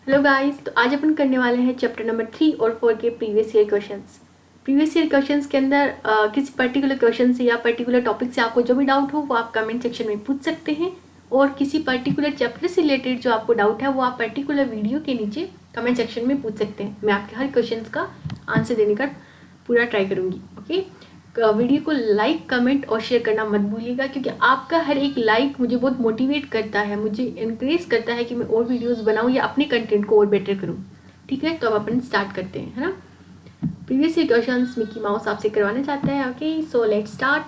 Hello guys, तो आज अपन करने वाले हैं चैप्टर नंबर 3 और 4 के previous year questions. Previous year questions के अंदर किसी पर्टिकुलर क्वेश्चन से या पर्टिकुलर टॉपिक से आपको जो भी डाउट हो वो आप कमेंट सेक्शन में पूछ सकते हैं, और किसी पर्टिकुलर चैप्टर से रिलेटेड जो आपको डाउट है वो आप पर्टिकुलर वीडियो के नीचे कमेंट सेक्शन में पूछ सकते हैं। मैं आपके हर क्वेश्चन का आंसर देने का पूरा ट्राई करूँगी। ओके, वीडियो को लाइक, कमेंट और शेयर करना मत भूलिएगा, क्योंकि आपका हर एक लाइक मुझे बहुत मोटिवेट करता है, मुझे इनक्रेज करता है कि मैं और वीडियोस बनाऊं या अपने कंटेंट को और बेटर करूं। ठीक है, तो अब अपन स्टार्ट करते हैं, है ना। Previous year questions Mickey mouse आपसे करवाना चाहता है। Okay, so let's start.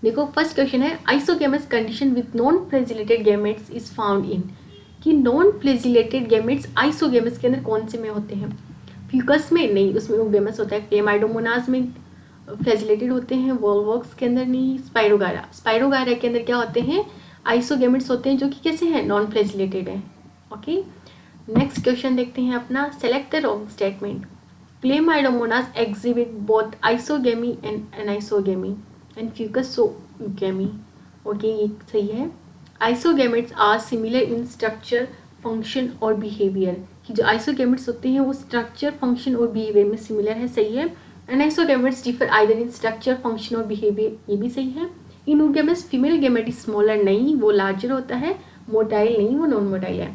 देखो, फर्स्ट क्वेश्चन है isogamous condition with non flagellated gametes is found in. कि नॉन फ्लैजिलेटेड गैमेट्स आइसोगेमस के अंदर कौन से में होते हैं? फ्यूकस में नहीं, उसमें ओगेमस होता है। क्लेमाइडोमोनास में फ्लैजिलेटेड होते हैं, वॉलवॉक्स के अंदर नहीं। स्पाइरोगायरा के अंदर क्या होते हैं? आइसोगेमेट्स होते हैं, जो कि कैसे हैं? नॉन फ्लैजिलेटेड है। ओके, नेक्स्ट क्वेश्चन देखते हैं अपना। Select the wrong statement. Chlamydomonas exhibit both isogamy and anisogamy and fucus oogamy. Okay, ये सही है। Isogametes are similar in structure, function और बिहेवियर। कि जो आइसोगेमेट्स होते हैं वो स्ट्रक्चर, फंक्शन और बिहेवियर में सिमिलर है, सही है। Anisogametes differ either in structure, function और बिहेवियर, ये भी सही है। In oogamous female gamete is smaller, नहीं, वो लार्जर होता है। मोटाइल नहीं, वो नॉन मोटाइल है।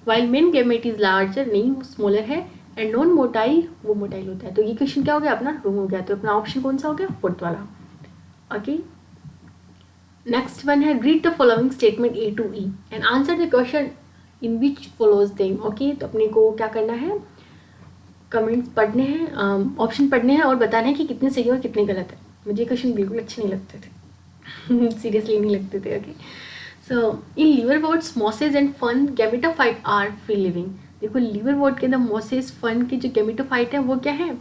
While main gamete is larger, नहीं, वो स्मॉलर है। एंड नॉन मोटाइल, वो मोटाइल होता है। तो ये क्वेश्चन क्या हो गया अपना? रॉन्ग हो गया। तो अपना ऑप्शन कौन सा हो गया? फोर्थ वाला। ओके, नेक्स्ट वन है read the following statement A to E and answer the question in which follows them. Okay, तो अपने को क्या करना है? कमेंट्स पढ़ने हैं, ऑप्शन पढ़ने हैं और बताना है कि कितने सही और कितने गलत है। मुझे क्वेश्चन बिल्कुल अच्छे नहीं लगते थे सीरियसली नहीं लगते थे। Okay, so in liverworts, mosses and fern gametophyte are free living. देखो, लिवरवॉर्ट के अंदर मॉसेस, फन के जो गैमेटोफाइट है वो क्या है?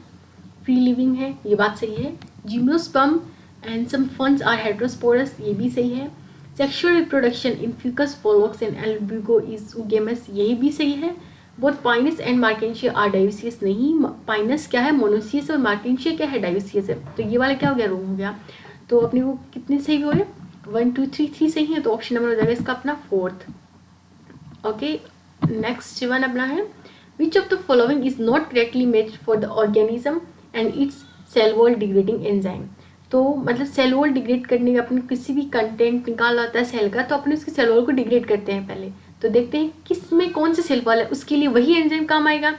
फ्री लिविंग है, ये बात सही है। जिम्नोस्पर्म एंड सम फंस आर हेटेरोस्पोरस, ये भी सही है। Sexual reproduction in fucus, volvox and albugo is oogamous, ये भी सही है। Both pinus and marchantia are dioecious, नहीं, पाइनस क्या है? मोनोसियस, और मार्केंशिया क्या है? डायोसियस है। तो ये वाला क्या हो गया? रॉन्ग हो गया। तो अपने को कितने सही हो रहे? 1 2 3 3 सही है। तो ऑप्शन नंबर हो जाएगा इसका अपना फोर्थ। ओके, नेक्स्ट वन अपना है which of the following is not correctly made for the organism and its cell wall degrading enzyme. तो मतलब सेल वॉल डिग्रेड करने का अपने किसी भी कंटेंट निकाल आता है सेल का, तो अपने उसके सेल वॉल को डिग्रेड करते हैं पहले। तो देखते हैं किस में कौन से सेल वॉल है, उसके लिए वही एंजाइम काम आएगा।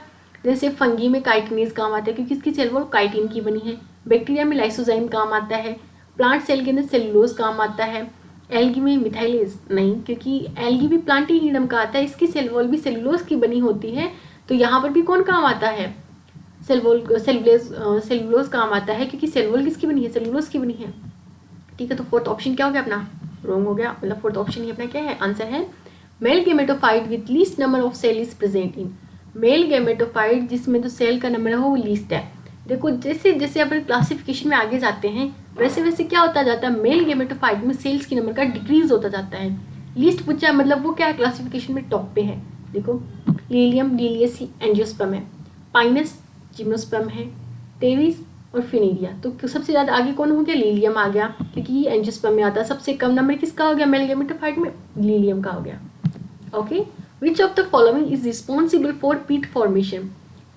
जैसे फंगी में काइटिनेज काम आता है क्योंकि इसकी सेल वॉल काइटिन की बनी है। बैक्टीरिया में लाइसोजाइम काम आता है। प्लांट सेल के अंदर सेलुलोज काम आता है। एल्गी में मिथाइलेज नहीं, क्योंकि एल्गी भी प्लांट ही कींगडम का आता है, इसकी सेल वॉल भी सेलुलोज की बनी होती है। तो यहाँ पर भी कौन काम आता है? सेलुलोज काम आता है, क्योंकि सेल वॉल किसकी बनी है? सेलुलोज की बनी है। ठीक है, तो फोर्थ ऑप्शन क्या हो गया अपना? रॉन्ग हो गया। मतलब फोर्थ ऑप्शन ही अपना क्या है? आंसर है male gametophyte with least number of cell is present in. Male gametophyte जिसमें जो सेल का नंबर है वो लीस्ट है। देखो, जैसे जैसे अपन क्लासिफिकेशन में आगे जाते हैं वैसे वैसे क्या होता जाता है? मेल गेमेटोफाइट में सेल्स की नंबर का डिक्रीज होता जाता है। लीस्ट पूछा है मतलब वो क्या है? क्लासिफिकेशन में टॉप पे है। देखो, लीलियम, लिलियसी, एंजियोस्पर्म है। पाइनस, जिम्नोस्पर्म है। टेरिस और फिनेरिया। तो सबसे ज़्यादा आगे कौन हो गया? लीलियम आ गया, क्योंकि ये एंजियोस्पर्म में आता है। सबसे कम नंबर किसका हो गया मेल गेमेटोफाइट में? लीलियम का हो गया। Okay, which of the following is responsible for पीट फॉर्मेशन।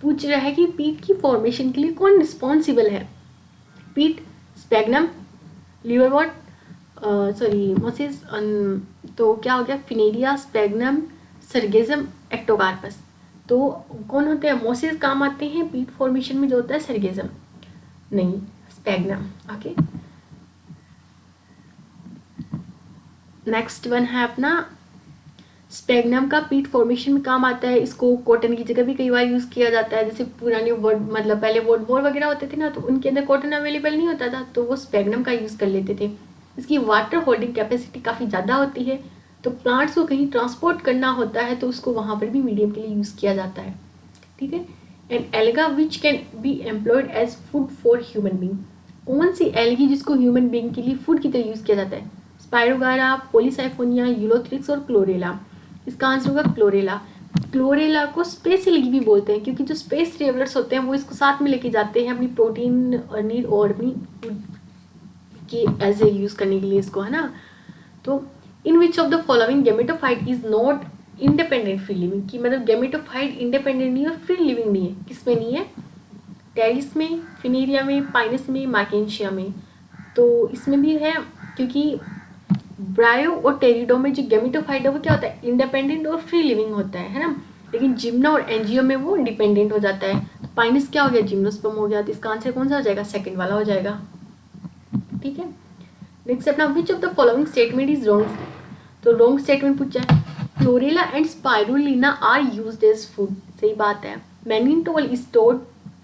पूछ रहा है कि पीट की फॉर्मेशन के लिए कौन रिस्पॉन्सिबल है? पीट, स्पैग्नम, लिवरवॉर्ट, सॉरी मोसेस, तो क्या हो गया? Funaria, sphagnum, sargassum, ectocarpus. तो कौन होते हैं? मोसेस काम आते हैं पीट फॉर्मेशन में, जो होता है सर्गेजम, नहीं, स्पैग्नम। ओके, नेक्स्ट वन है अपना स्पैग्नम का पीट फॉर्मेशन में काम आता है। इसको कॉटन की जगह भी कई बार यूज़ किया जाता है। जैसे पुराने वर्ड, मतलब पहले वर्ड बोर वगैरह होते थे ना, तो उनके अंदर कॉटन अवेलेबल नहीं होता था, तो वो स्पैग्नम का यूज़ कर लेते थे। इसकी वाटर होल्डिंग कैपेसिटी काफ़ी ज़्यादा होती है, तो प्लांट्स को कहीं ट्रांसपोर्ट करना होता है तो उसको वहाँ पर भी मीडियम के लिए यूज़ किया जाता है। ठीक है, and alga which can be employed as food for human being. कौन सी एल्गी जिसको ह्यूमन बींग के लिए फूड की तरह यूज़ किया जाता है? स्पाइरोगारा, पॉलीसाइफोनिया, यूलोथ्रिक्स और क्लोरेला। इसका आंसर होगा क्लोरेला। क्लोरेला को स्पेस एल्गी भी बोलते हैं, क्योंकि जो स्पेस ट्रेवलर्स होते हैं वो इसको साथ में लेके जाते हैं अपनी प्रोटीन नीड और अपनी फूड की एज ए यूज़ करने के लिए इसको, है ना। तो in which of the following gametophyte is not independent free living की, मतलब गैमेटोफाइट इंडिपेंडेंट नहीं है और फ्री लिविंग नहीं है। किसमें नहीं है? टेरिस में, फिनेरिया में, पाइनस में, मार्केंशिया में। तो इसमें भी है, क्योंकि ब्रायो और टेरिडो में जो गैमेटोफाइट है वो क्या होता है? इंडिपेंडेंट और फ्री लिविंग होता है ना। लेकिन जिम्नो और एंजियो में वो डिपेंडेंट हो जाता है। तो पाइनस क्या हो गया? जिम्नोस्पर्म हो गया। तो इसका आंसर कौन सा हो जाएगा? सेकंड वाला हो जाएगा। ठीक है, नेक्स्ट अपना which of the following statement is wrong. तो रॉन्ग स्टेटमेंट पूछा है। Chlorella and spirulina are used as food, सही बात है। Mannitol is stored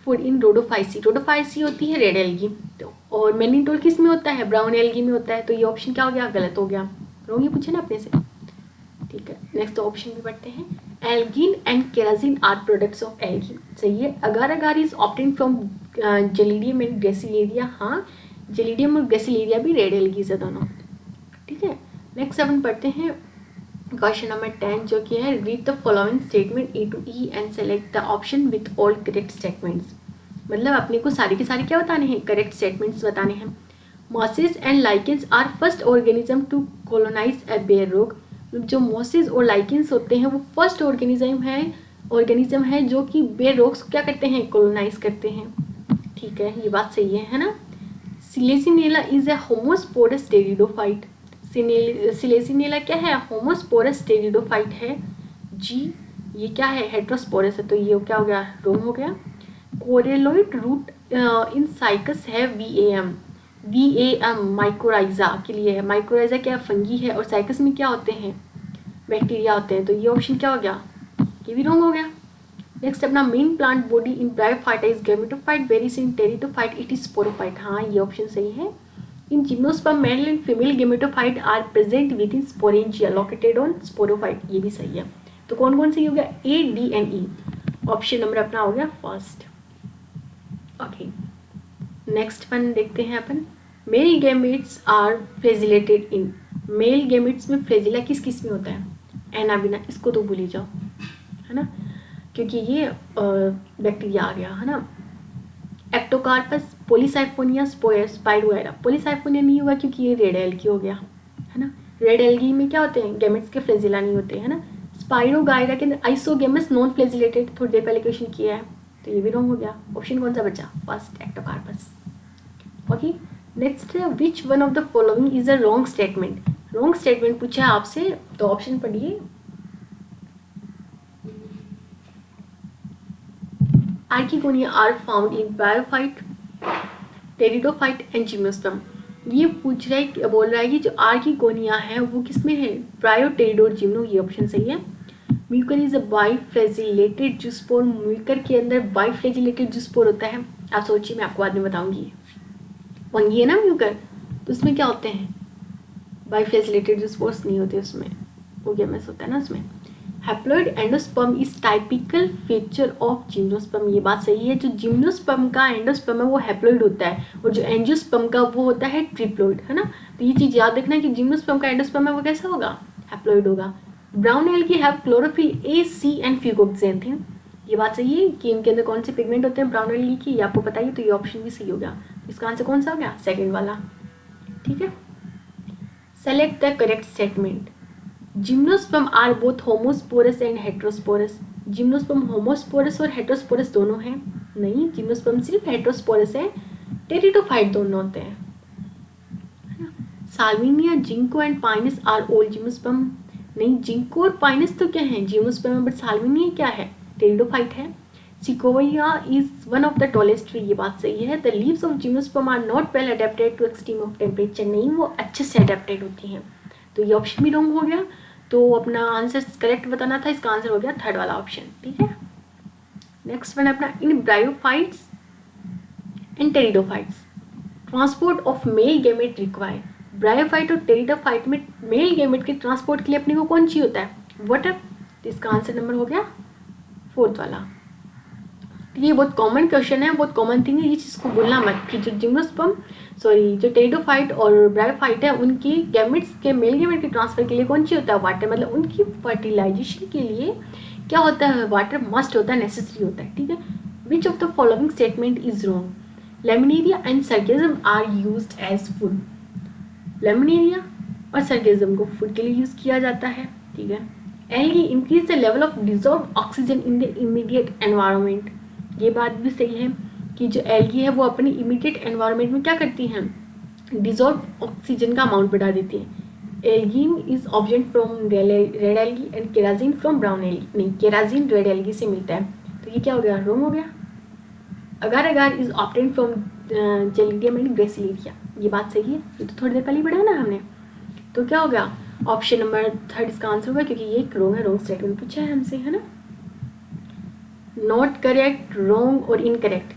food in rhodophyceae, rhodophyceae होती है रेड एल्गी, तो और मैनिटोल किस में होता है? ब्राउन एल्गी में होता है। तो ये ऑप्शन क्या हो गया? गलत हो गया। रॉन्ग ही पूछे ना अपने से। ठीक है, नेक्स्ट ऑप्शन भी पढ़ते हैं। Algin and carrageenan are products of algae, सही है। Agar agar is obtain from gelidium and gracilaria, हाँ जेलिडियम और ग्रेसिलेरिया भी रेड एल्गी है दोनों। ठीक है, नेक्स्ट अपन पढ़ते हैं क्वेश्चन नंबर 10 जो कि है read the following statement A to E and select the option with all correct statements. मतलब अपने को सारे के सारे क्या बताने हैं? करेक्ट स्टेटमेंट्स बताने हैं। Mosses and lichens are first organism to colonise a bare rock, जो मॉसेस और लाइकेंस होते हैं वो फर्स्ट ऑर्गेनिज्म है जो कि बेयर रोक्स क्या करते हैं? कॉलोनाइज करते हैं। ठीक है, ये बात सही है ना। सिलेसिनेला इज ए होमोस्पोरस टेरिडोफाइट, सिलेसिनेला क्या है? होमोस्पोरस टेरिडोफाइट है जी। ये क्या है? हेट्रोस्पोरस है। तो ये क्या हो गया? रोंग हो गया। कोरेलोइड रूट इन साइकस है VAM माइकोराइजा के लिए है। माइकोराइजा क्या फंगी है और साइकस में क्या होते हैं? बैक्टीरिया होते हैं। तो ये ऑप्शन क्या हो गया? ये भी रोंग हो गया। नेक्स्ट अपना main plant body in bryophyta is gametophyte, whereas in pteridophyte it is sporophyte, हाँ ये ऑप्शन सही है। In gymnosperm male and female gametophyte are present within sporangia located on sporophyte, ये भी सही है। तो कौन कौन सही हो गया? A, D and E। Option number अपना हो गया फर्स्ट। ओके, नेक्स्ट वन देखते हैं अपन। Male gametes are flagellated in, male gametes में फ्लैजिला किस किस में होता है? एनाबिना, इसको तो भूल ही जाओ, है ना, क्योंकि ये बैक्टीरिया आ गया, है ना। एक्टोकार्पस, पॉलीसाइफोनिया, स्पाइरोएरा, पॉलीसाइफोनिया नहीं होगा क्योंकि ये रेड एल्गी हो गया, है ना। रेड एल्गी में क्या होते हैं? गैमेट्स के फ्लैजिला नहीं होते, है ना। स्पाइरोगायरा के अंदर आइसोगेमस नॉन फ्लैजिलेटेड, थोड़ी देर पहले क्वेश्चन किया है, तो ये भी रॉन्ग हो गया। ऑप्शन कौन सा बचा? First, Ectocarpus. ओके, नेक्स्ट है which one of the following is a wrong statement. Wrong statement पूछा है आपसे, तो ऑप्शन पढ़िए। Archegonia are found in bryophyte, pteridophyte and gymnosperm. ये पूछ रहा है, बोल रहा है कि जो आर्किगोनिया है वो किसमें है? ब्रायो, टेरिडो और जिम्नो, ये ऑप्शन सही है। Mucor is a biflagellated zoospore, mucor के अंदर बाइफ्लैजिलेटेड जूस्पोर होता है। आप सोचिए, मैं आपको बाद में बताऊंगी। फंगी है ना म्यूकर, तो उसमें क्या होते हैं? बाइफ्लैजिलेटेड जूस्पोर्स नहीं होते उसमें, ओगेमस होता है ना उसमें। Haploid endosperm is typical feature of gymnosperm, ये बात सही है। जो जिम्नोस्पर्म का एंडोस्पर्म है वो हैप्लॉइड होता है और जो एंजियोस्पर्म का वो होता है ट्रिप्लॉइड, है ना। तो ये चीज़ याद रखना कि जिम्नोस्पर्म का एंडोस्पर्म है वो कैसा होगा? हैप्लॉइड होगा। Brown algae have chlorophyll A, C and fucoxanthin, ये बात सही है कि इनके अंदर कौन से पिगमेंट होते हैं ब्राउन एल्गी की, ये आपको पता ही, तो ये ऑप्शन भी सही हो गया। इसका आंसर कौन सा हो गया? सेकेंड वाला। ठीक है, select the correct statement. Gymnosperm are both homosporous and heterosporous, gymnosperm homosporous और हेट्रोस्पोरस दोनों हैं? नहीं, जिम्नोस्पर्म सिर्फ हेट्रोस्पोरस है, टेरिडोफाइट दोनों होते हैं, है ना। Salvinia, ginkgo and pinus are all gymnosperm, नहीं जिंको और पाइनस तो क्या है? जिम्नोस्पर्म है, बट साल्विनिया क्या है? टेरिडोफाइट है। Sequoia is one of the tallest tree, ये बात सही है। The leaves of gymnosperm are not well adapted to extreme of temperature, नहीं वो अच्छे से अडेप्टेड होती हैं, तो ये ऑप्शन भी रॉन्ग हो गया। तो अपना आंसर करेक्ट बताना था, इसका आंसर हो गया थर्ड वाला ऑप्शन। ठीक है, नेक्स्ट वन अपना in bryophytes and pteridophytes transport of male gamete require, bryophyte और टेरिडोफाइट में मेल गैमेट के ट्रांसपोर्ट के लिए अपने को कौन चाहिए होता है? वाटर, तो इसका आंसर नंबर हो गया फोर्थ वाला। ये बहुत कॉमन क्वेश्चन है, बहुत कॉमन थिंग है, ये चीज़ को भूलना मत कि जो जिम्नोस्पर्म जो टेरिडोफाइट और ब्रायोफाइट है उनकी गैमेट्स के मेल गैमेट के ट्रांसफर के लिए कौन चाहिए होता है? वाटर, मतलब उनकी फर्टिलाइजेशन के लिए क्या होता है? वाटर मस्ट होता है, नेसेसरी होता है। ठीक है, which of the following statement is wrong. Laminaria and sargassum are used as food, laminaria और सर्गेजम को फूड के लिए यूज़ किया जाता है। ठीक है, algae increase the level of dissolve oxygen in the immediate environment. ये बात भी सही है कि जो एल्गी है वो अपनी इमीडिएट एनवायरनमेंट में क्या करती हैं, डिजॉल्व ऑक्सीजन का अमाउंट बढ़ा देती है। Algin is obtained from red algae and carrageenan from brown algae. नहीं, केराजिन रेड एल्गी से मिलता है, तो ये क्या हो गया, रॉन्ग हो गया। Agar agar is obtained from gelidium and gracilaria. ये बात सही है, ये तो थोड़ी देर पहले पढ़ा ना हमने। तो क्या हो गया, ऑप्शन नंबर 3 इसका आंसर होगा, क्योंकि ये एक रॉन्ग है, रॉन्ग स्टेटमेंट पूछा है हमसे, है ना। नॉट करेक्ट, रॉन्ग और इनकरेक्ट,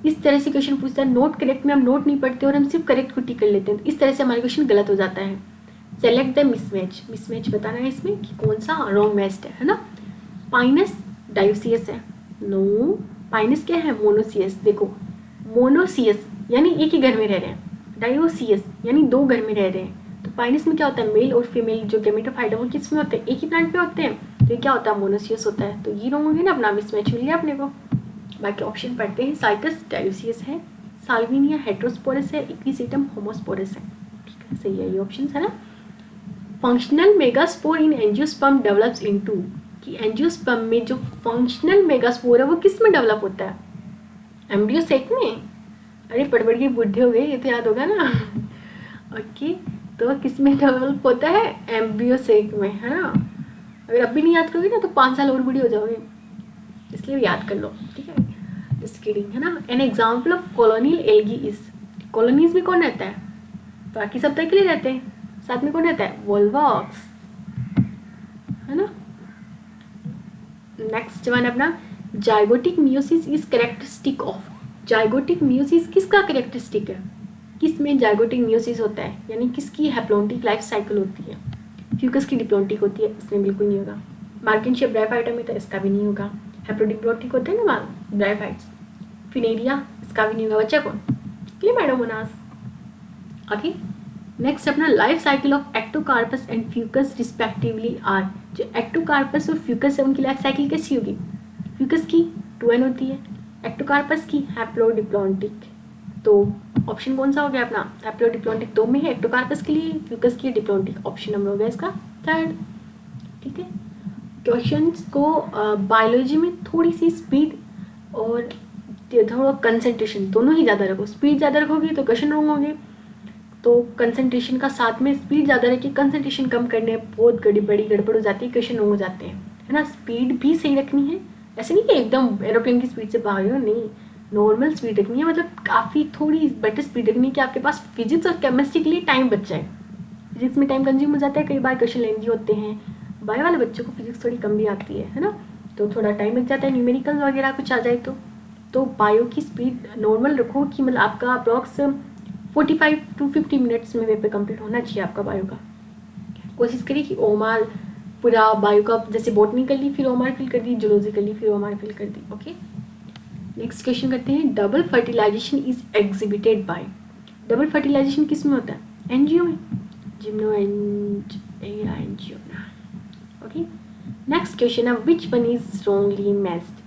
इस तरह से क्वेश्चन पूछता है। नोट करेक्ट में हम नोट नहीं पढ़ते और हम सिर्फ करेक्ट को टिक कर लेते हैं, तो इस तरह से हमारा क्वेश्चन गलत हो जाता है। सेलेक्ट द मिसमैच, मिसमैच बताना है इसमें कि कौन सा रॉन्ग मैच्ड है ना। पाइनस डायोसियस है, नो, पाइनस क्या है, मोनोसियस। देखो मोनोसियस यानी एक ही घर में रह रहे हैं, डायोसियस यानी 2 घर में रह रहे हैं। तो पाइनस में क्या होता है, मेल और फीमेल जो गैमेटोफाइट है वो किस में होते हैं, एक ही प्लांट पे होते हैं, तो ये क्या होता है, मोनोसियस होता है। तो ये रॉन्ग हो गया ना, अपना मिसमैच मिल गया अपने को। बाकी ऑप्शन पढ़ते हैं। साइकस डायोसियस है, साल्विनिया हेट्रोस्पोरस है, इक्विसेटम होमोस्पोरस है। ठीक है, सही है ये ऑप्शन है ना। फंक्शनल मेगास्पोर इन एंजियोस्पर्म डेवलप्स इनटू, कि एंजियोस्पर्म में जो फंक्शनल मेगास्पोर है वो किस में डेवलप होता है, एम्ब्रियोसेक में। अरे पढ़ के बुढ़े हो गए, ये तो याद होगा ना। ओके, तो किस में डेवलप होता है, एम्ब्रियोसेक में, है ना। अगर अब भी नहीं याद करोगे ना तो 5 साल और बूढ़े हो जाओगे, इसलिए याद कर लो, ठीक है। जस्ट किडिंग, है ना। An example of colonial algae is, colonies में कौन रहता है, बाकी सब तो अकेले रहते हैं, साथ में कौन रहता है, वोल्वॉक्स, है ना। नेक्स्ट वन अपना, zygotic meiosis is characteristic of, zygotic meiosis किसका कैरेक्टरिस्टिक है, किस में जाइगोटिक मियोसिस होता है, यानी किसकी हैप्लॉन्टिक लाइफ साइकिल होती है। फ्यूकस की डिप्लॉन्टिक होती है, इसमें बिल्कुल नहीं होगा। मार्किनशिप ब्रायोफाइटा में तो इसका भी नहीं होगा। हैप्लोडिप्लॉन्टिक होते हैं ना ब्रायोफाइट्स, फिनेरिया, इसका भी नहीं होगा। बच्चा कौन, क्लेमाइडोमोनास। ओके, नेक्स्ट अपना, life cycle of ectocarpus and fucus respectively are, जो एक्टोकार्पस और फ्यूकस है उनकी लाइफ साइकिल कैसी होगी, फ्यूकस की 2n होती है, एक्टोकार्पस की हैप्लोडिप्लॉन्टिक। तो ऑप्शन कौन सा हो गया अपना, हैप्लोडिप्लॉन्टिक 2 में है एक्टोकार्पस के लिए, फ्यूकस की डिप्लॉन्टिक, ऑप्शन नंबर हो गया इसका 3rd। ठीक है, क्वेश्चंस को बायोलॉजी में थोड़ी सी स्पीड और थोड़ा कंसंट्रेशन दोनों ही ज़्यादा रखो। स्पीड ज़्यादा रखोगे तो क्वेश्चन रॉन्ग होंगे, तो कंसंट्रेशन का साथ में स्पीड ज़्यादा रखिए, कंसंट्रेशन कम करने बहुत बड़ी गड़बड़ हो जाती है, क्वेश्चन रॉन्ग हो जाते हैं, है ना। स्पीड भी सही रखनी है, ऐसे नहीं कि एकदम एरोप्लेन की स्पीड से भाग रहे हो, नहीं, नॉर्मल स्पीड रखनी है, मतलब काफ़ी थोड़ी बेटर स्पीड रखनी है कि आपके पास फिजिक्स और केमिस्ट्री के लिए टाइम बच जाए। फिजिक्स में टाइम कंज्यूम हो जाता है, कई बार क्वेश्चन लेंदी होते हैं, बायो वाले बच्चों को फिजिक्स थोड़ी कम भी आती है ना, तो थोड़ा टाइम लग जाता है, न्यूमेरिकल वगैरह कुछ आ जाए तो बायो की स्पीड नॉर्मल रखो कि मतलब आपका अप्रॉक्स 45 to 50 मिनट्स में पेपर कंप्लीट होना चाहिए आपका बायो का। कोशिश करिए कि ओमार पूरा बायो का, जैसे बॉटनी कर ली फिर ओमार फिल कर दी, जूलॉजी कर ली फिर ओमार फिल कर दी। ओके, नेक्स्ट क्वेश्चन करते हैं। Double fertilization is exhibited by, double fertilization किस में होता है, एनजीओ में, एंजियोना। ओके, नेक्स्ट क्वेश्चन है, which one is wrongly matched,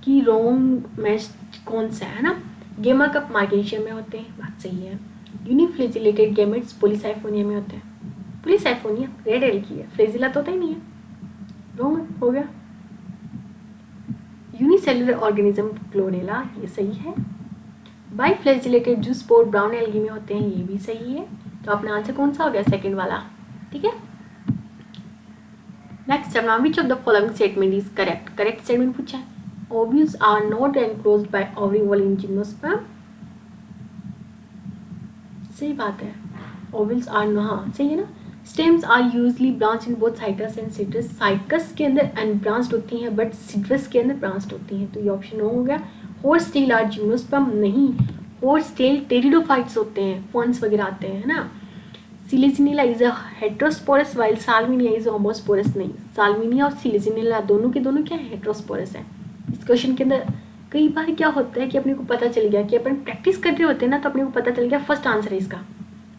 कि रॉन्ग मैच्ड कौन सा है ना। गेमा कप मार्केशियम में होते हैं, बात सही है। यूनिफ्लेजिलेटेड गैमेट्स पॉलीसाइफोनिया में होते हैं, पॉलीसाइफोनिया रेड एल्गी है, फ्लेजिला तो होता ही नहीं है, रॉन्ग हो गया। यूनिसेलुलर ऑर्गेनिज्म क्लोरेला, ये सही है। बाइफ्लेजिलेटेड जूस्पोर ब्राउन एल्गी में होते हैं, ये भी सही है। तो अपना आंसर कौन सा हो गया, 2nd वाला, ठीक है। नेक्स्ट अपना, which of the following statement is correct, correct statement पूछा है। Ovules are not enclosed by ovule in gymnosperm, सही बात है, ओव्यूल्स आर, हाँ सही है ना। Stems are usually branch in both cycas and citrus, cycas के अंदर अनब्रांच्ड होती हैं बट सिट्रस के अंदर ब्रांच्ड होती हैं, तो ये ऑप्शन हो गया। हॉर्स टेल आर जिम्नोस्पर्म, नहीं, हॉर्स टेल टेरिडोफाइट्स होते हैं, फॉन्स वगैरह आते हैं, है ना। Selaginella is a heterosporous while salvinia is homosporous, नहीं, साल्विनिया और सिलिजिनिला दोनों के दोनों क्या है, हेट्रोस्पोरस है। इस क्वेश्चन के अंदर कई बार क्या होता है कि अपने को पता चल गया कि अपन प्रैक्टिस कर रहे होते हैं ना, तो अपने को पता चल गया फर्स्ट आंसर है इसका,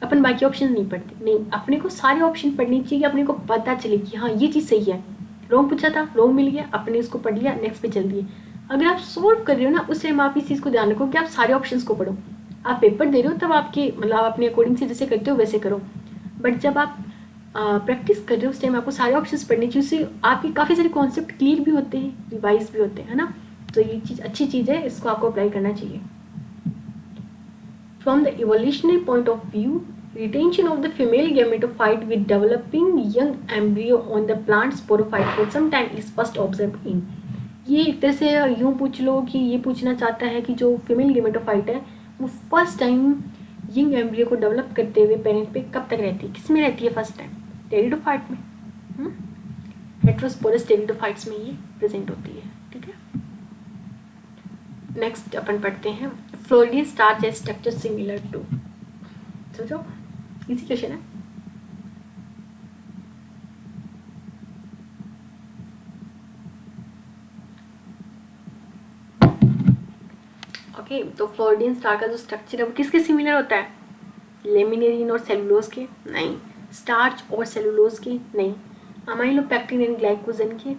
अपन बाकी ऑप्शन नहीं पढ़ते, नहीं, अपने को सारे ऑप्शन पढ़ने चाहिए, अपने को पता चले कि हाँ ये चीज़ सही है। रॉन्ग पूछा था, रॉन्ग मिल गया, अपने इसको पढ़ लिया, नेक्स्ट पे चल दिए। अगर आप सोल्व कर रहे हो ना, उस टाइम आप इस चीज़ को ध्यान रखो कि आप सारे ऑप्शंस को पढ़ो। आप पेपर दे रहे हो तब आपके मतलब आप अपने अकॉर्डिंग से जैसे करते हो वैसे करो, बट जब आप प्रैक्टिस कर रहे हो उस टाइम आपको सारे ऑप्शंस पढ़ने चाहिए, उससे आपके काफ़ी सारे कॉन्सेप्ट क्लियर भी होते हैं, रिवाइज भी होते हैं, है ना। तो ये चीज़ अच्छी चीज़ है, इसको आपको अप्लाई करना चाहिए। From the evolutionary point of view, retention of the female gametophyte with developing young embryo on the plant sporophyte for some time is first observed in। ये एक तरह से यूँ पूछ लो कि ये पूछना चाहता है कि जो फीमेल गेमेटोफाइट है वो फर्स्ट टाइम यंग एम्ब्रियो को डेवलप करते हुए पेरेंट पे कब तक रहती है, किस में रहती है फर्स्ट टाइम, टेरिडोफाइट में, हेट्रोस्पोरस टेरिडोफाइट्स में ये प्रेजेंट होती है। ठीक है, नेक्स्ट अपन पढ़ते हैं फ्लोरिडियन स्टार्च है स्ट्रक्चर सिमिलर टू, सोचो इसी क्वेश्चन है। ओके, तो फ्लोरिडियन स्टार का जो स्ट्रक्चर है वो किसके सिमिलर होता है, लेमिनेरिन और सेलुलोज के नहीं, स्टार्च और सेलुलोज के नहीं, अमाइलोपेक्टिन एंड ग्लाइकोजन के,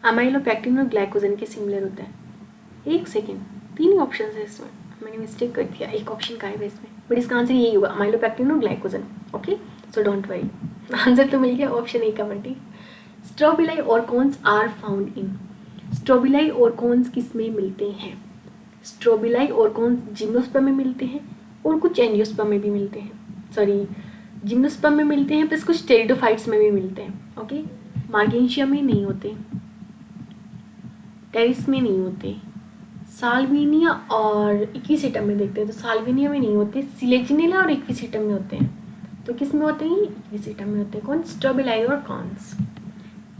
अमाइलोपेक्टिन और ग्लाइकोजन के सिमिलर होता है। एक सेकेंड, 3 ऑप्शन है इसमें, मैंने मिस्टेक कर दिया, एक ऑप्शन का है इसमें, बट इसका आंसर यही होगा, अमाइलोपेक्टिन और glycogen. Okay, so don't worry, answer तो मिल गया, ऑप्शन ए का बटी। स्ट्रोबिलाई और cones are found in, strobili और कॉन्स किस में मिलते हैं, स्ट्रोबिलाई और कॉन्स जिम्नोस्पर्म में मिलते हैं और कुछ एंजियोस्पर्म में भी मिलते हैं, सॉरी जिम्नोस्पर्म में मिलते हैं प्लस कुछ टेरिडोफाइट्स में भी मिलते हैं। ओके, मार्गेंशिया में नहीं होते, टेरिस में नहीं होते, साल्विनिया और इक्विसेटम में देखते हैं तो साल्विनिया में नहीं होते, सिलेजिनेला और इक्विसेटम में होते हैं, तो किस में होते हैं, इक्विसेटम में होते हैं। कौन, स्ट्रोबिलाई और कॉन्स।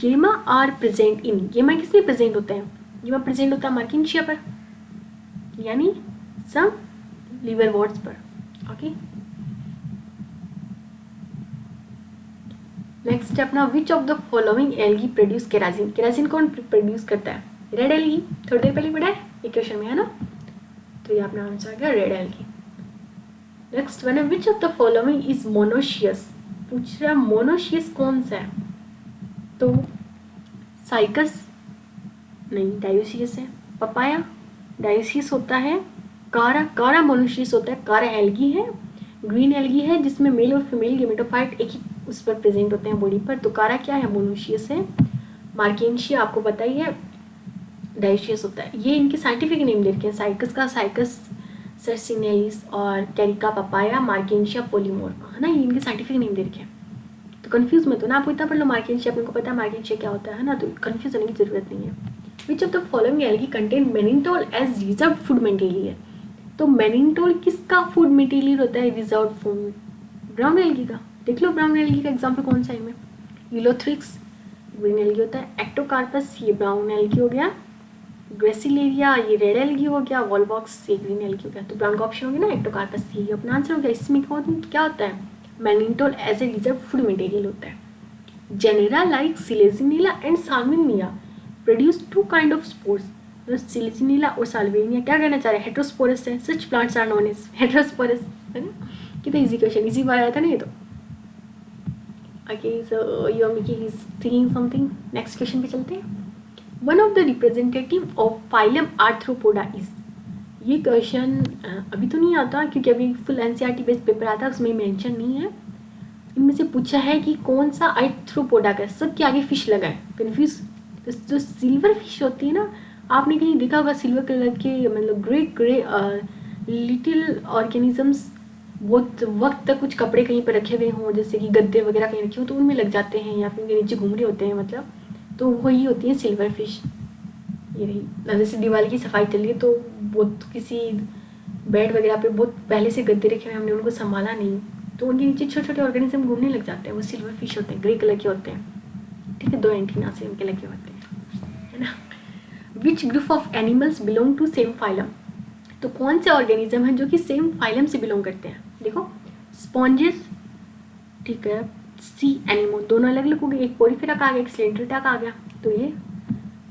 गेमा आर प्रेजेंट इन, गेमा किस में प्रेजेंट होते हैं, गेमा प्रेजेंट होता है मार्किंशिया पर, यानी सम लिवरवॉर्ट्स पर। ओके, नेक्स्ट है अपना which of the following algae produce carrageenan, carrageenan कौन प्रोड्यूस करता है, रेड एल्गी, थोड़ी देर पहले पढ़ा है एक क्वेश्चन में, है ना, तो ये अपना आंसर आ गया रेड एल्गी। नेक्स्ट वन है which of the following is monoecious, पूछ रहा मोनोशियस कौन सा है, तो साइकस नहीं, डायोसियस है, पपाया डायोसियस होता है, कारा, कारा मोनोशियस होता है, कारा एल्गी है, ग्रीन एल्गी है जिसमें मेल और फीमेल गेमेटोफाइट एक ही उस पर प्रेजेंट होते हैं बॉडी पर, तो कारा क्या है, मोनोशियस है। मार्केंशिया आपको पता ही है डायोसियस होता है। ये इनके साइंटिफिक नेम दे रखे हैं, साइकस का साइकस सर्सिनेलिस और कैरिका पपाया, मार्केंशिया पोलीमोर्फा, है ना, ये इनके साइंटिफिक नेम दे रखे हैं, तो कंफ्यूज मत हो ना, आपको इतना पढ़ लो मार्केंशिया, आपको पता है मार्केंशिया क्या होता है ना, तो कंफ्यूज होने की जरूरत नहीं है। Which of the following algae contain mannitol as reserve food material, तो मेनिनटोल किसका फूड मटेरियल होता है, रिजर्व फूड, ब्राउन एल्गी का। देख लो ब्राउन एल्गी का एग्जाम्पल कौन सा है इनमें, यूलोथ्रिक्स ग्रीन एल्गी होता है, एक्टोकार्पस ये ब्राउन एल्गी हो गया, ग्रेसिलेरिया ये रेड एल्गी हो गया, वॉलबॉक्स ये ग्रीन एल्गी हो गया, तो ब्राउन का ऑप्शन हो गया ना, एक्टोकार्पस ये अपना आंसर हो गया। इसमें क्या होता है, mannitol as a reserve food material होता है। Genera like selaginella and salvinia produce 2 kind of spores, selaginella और साल्विनिया क्या कहना चाह रहे हैं, हेट्रोस्पोरस है, such plants are known as heterosporous, है ना, कितना इजी क्वेश्चन, इजी बार आया था ना ये तो। Okay, so your Mickey is thinking something, next question पे चलते हैं। One of the representative of phylum arthropoda is, ये क्वेश्चन अभी तो नहीं आता क्योंकि अभी फुल एनसीईआरटी बेस्ड पेपर आता है, उसमें मेंशन नहीं है। इनमें से पूछा है कि कौन सा आर्थ्रोपोडा का, सबके आगे फिश लगा है, कन्फ्यूज, तो जो सिल्वर फिश होती है ना, आपने कहीं देखा होगा सिल्वर कलर के, मतलब ग्रे ग्रे लिटिल ऑर्गेनिजम्स बहुत वक्त तक कुछ कपड़े कहीं पर रखे हुए हों, जैसे कि गद्दे वगैरह कहीं रखे हो तो उनमें लग जाते हैं, या फिर उनके नीचे घूम रहे होते हैं, मतलब तो वही होती है सिल्वर फिश। ये रही, जैसे दिवाली की सफाई चल रही है तो बहुत किसी बेड वगैरह पे बहुत पहले से गद्दे रखे हुए, हमने उनको संभाला नहीं, तो उनके नीचे छोटे छोटे ऑर्गेनिज्म घूमने लग जाते हैं, वो सिल्वर फिश होते हैं, ग्रे कलर के होते हैं। ठीक है, 2 एंटीना से उनके लगे होते हैं, है ना। Which group of animals belong to same phylum, तो कौन से ऑर्गेनिज्म हैं जो कि सेम फाइलम से बिलोंग करते हैं, देखो स्पॉन्जेस, ठीक है, सी एनिमो, दोनों अलग अलग हो गए, एक पोरीफेरा का आ गया, एक स्लेंड्रेटा का आ गया, तो ये,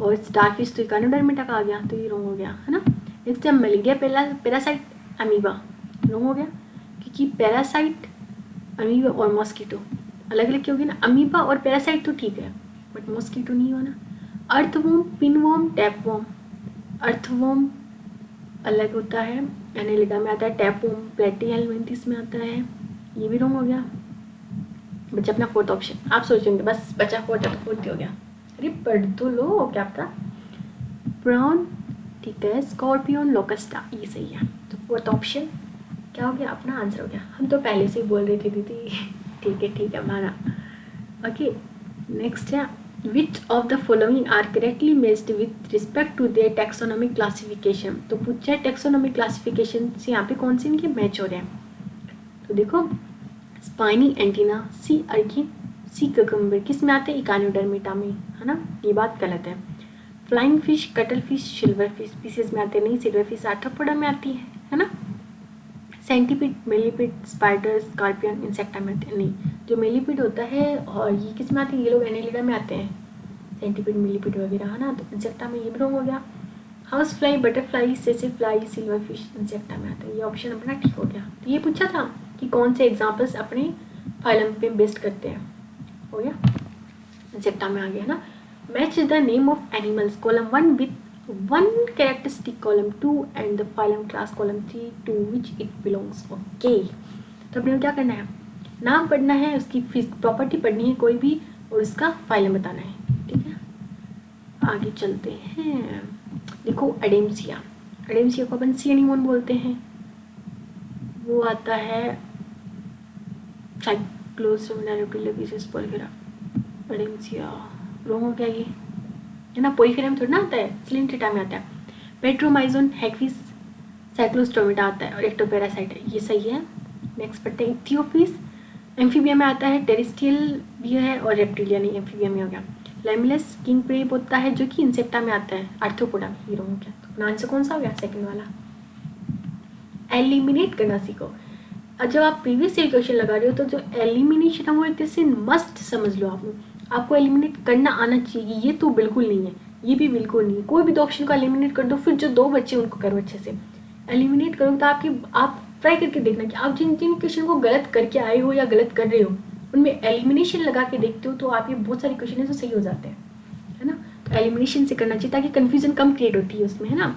और स्टारफिश तो इकानोडर्मेटा का आ गया, तो ये रॉन्ग हो गया, है ना। नेक्स्ट है मेलिडिया पैरासाइट अमीबा, रॉन्ग हो गया क्योंकि पैरासाइट अमीबा और मॉस्किटो अलग अलग क्यों होगी ना, अमीबा और पैरासाइट तो ठीक है बट मॉस्किटो नहीं होना। अर्थवॉर्म, पिनवॉर्म, टैपवॉर्म, अर्थवॉर्म अलग होता है, एनेलिडा में आता है, टैपवॉर्म प्लेटी हेलमिंथिस में आता है, ये भी रॉन्ग हो गया। बचा अपना फोर्थ ऑप्शन। आप सोचेंगे बस बचा फोर्थ है तो फोर्थ ही हो गया, अरे पढ़ तो लो, क्या पता। ब्राउन, ठीक है, स्कॉर्पियन, लोकस्टा, ये सही है। तो फोर्थ ऑप्शन क्या हो गया, अपना आंसर हो गया। हम तो पहले से ही बोल रहे थे दीदी। ठीक है माना। ओके, नेक्स्ट है which of the following are correctly matched with respect to their taxonomic classification. तो पूछा है टैक्सोनॉमिक क्लासिफिकेशन से यहाँ पे कौन से इनके मैच हो रहे हैं। तो देखो, स्पाइनी एंटीना, सी अर्किन, सी ककम्बर किस में आते हैं, इकानोडर्मिटा में, है ना। ये बात गलत है। Flying fish, cuttle fish, silver fish species में आते नहीं, सिल्वर फिश आर्थ्रोपोडा में आती है ना। सेंटीपिड, मेलीपिड, स्पाइडर, स्कॉर्पियन इंसेक्टा में आते नहीं। जो मेलीपिड होता है और ये किस में आते हैं, ये लोग एनेलिडा में आते हैं, सेंटीपिड मेलीपिड वगैरह, है ना। तो इंसेक्टा में ये भी रॉन्ग हो गया। हाउस फ्लाई, बटरफ्लाई, सेसे फ्लाई, सिल्वर फिश इंसेक्टा में आते हैं, ये ऑप्शन अपना ठीक हो गया। तो ये पूछा था कि कौन से एग्जाम्पल्स अपने फाइलम पे बेस्ड करते हैं, हो गया, इंसेक्टा में आ गया ना। Match the name of animals column 1 with 1 characteristic column 2 and the phylum class column 3 to which it belongs. Okay, तो अपने को क्या करना है, नाम पढ़ना है, उसकी प्रॉपर्टी पढ़नी है कोई भी, और उसका फाइलम बताना है, ठीक है। आगे चलते हैं। देखो एडेम्सिया, एडेम्सिया को अपन सी एनीमोन बोलते हैं, वो आता है एडेम्सिया रॉन्ग हो गया ये, है ना। पोइफेरम थोड़ा ना आता है, सिलेंट्रेटा में आता है। पेट्रोमाइजोन, हैगफिश, साइक्लोस्टोमेटा आता है और एक्टोपैरासाइट है, ये सही है। नेक्स्ट पढ़ते हैं इथियोपिस, एम्फीबिया में आता है, टेरेस्ट्रियल भी है और रेप्टिलिया नहीं, एम्फीबिया में हो गया। लैमिलस किंग प्रेप होता है जो कि इंसेक्टा में आता है, आर्थ्रोपोडा में, ये रॉन्ग हो गया। तो अपना आंसर कौन सा हो गया, सेकंड वाला। एलिमिनेट करना सीखो। जब आप प्रीवियस ईयर क्वेश्चन लगा रहे हो तो जो एलिमिनेशन है वो एक तरह से मस्ट समझ लो आपको एलिमिनेट करना आना चाहिए, ये तो बिल्कुल नहीं है, ये भी बिल्कुल नहीं है। कोई भी दो ऑप्शन को एलिमिनेट कर दो, फिर जो दो बच्चे उनको करो अच्छे से। एलिमिनेट करो तो आप ट्राई करके देखना कि आप जिन जिन क्वेश्चन को गलत करके आए हो या गलत कर रहे हो उनमें एलिमिनेशन लगा के देखते हो तो आप ये बहुत सारे क्वेश्चन है जो सही हो जाते हैं, है ना। तो एलिमिनेशन से करना चाहिए ताकि कन्फ्यूजन कम क्रिएट होती है उसमें, है ना।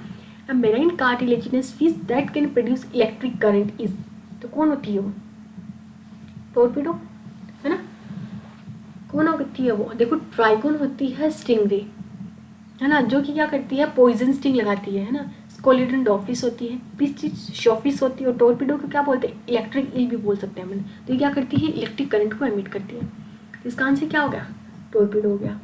A marine cartilaginous fish that can produce electric current is, तो कौन होती है वो, टोरपीडो, है ना। कौन होती है वो, देखो ट्राइगोन होती है स्टिंगरे, है ना, जो कि क्या करती है, पॉइजन स्टिंग लगाती है ना। स्कोलिडन डॉफिस होती है, पिस्टिच शॉफिस होती है, और टोरपीडो को क्या बोलते हैं, इलेक्ट्रिक ईल भी बोल सकते हैं मैंने। तो ये क्या करती है, इलेक्ट्रिक करंट को एमिट करती है। तो इसका आंसर क्या हो गया, टोरपीडो हो गया।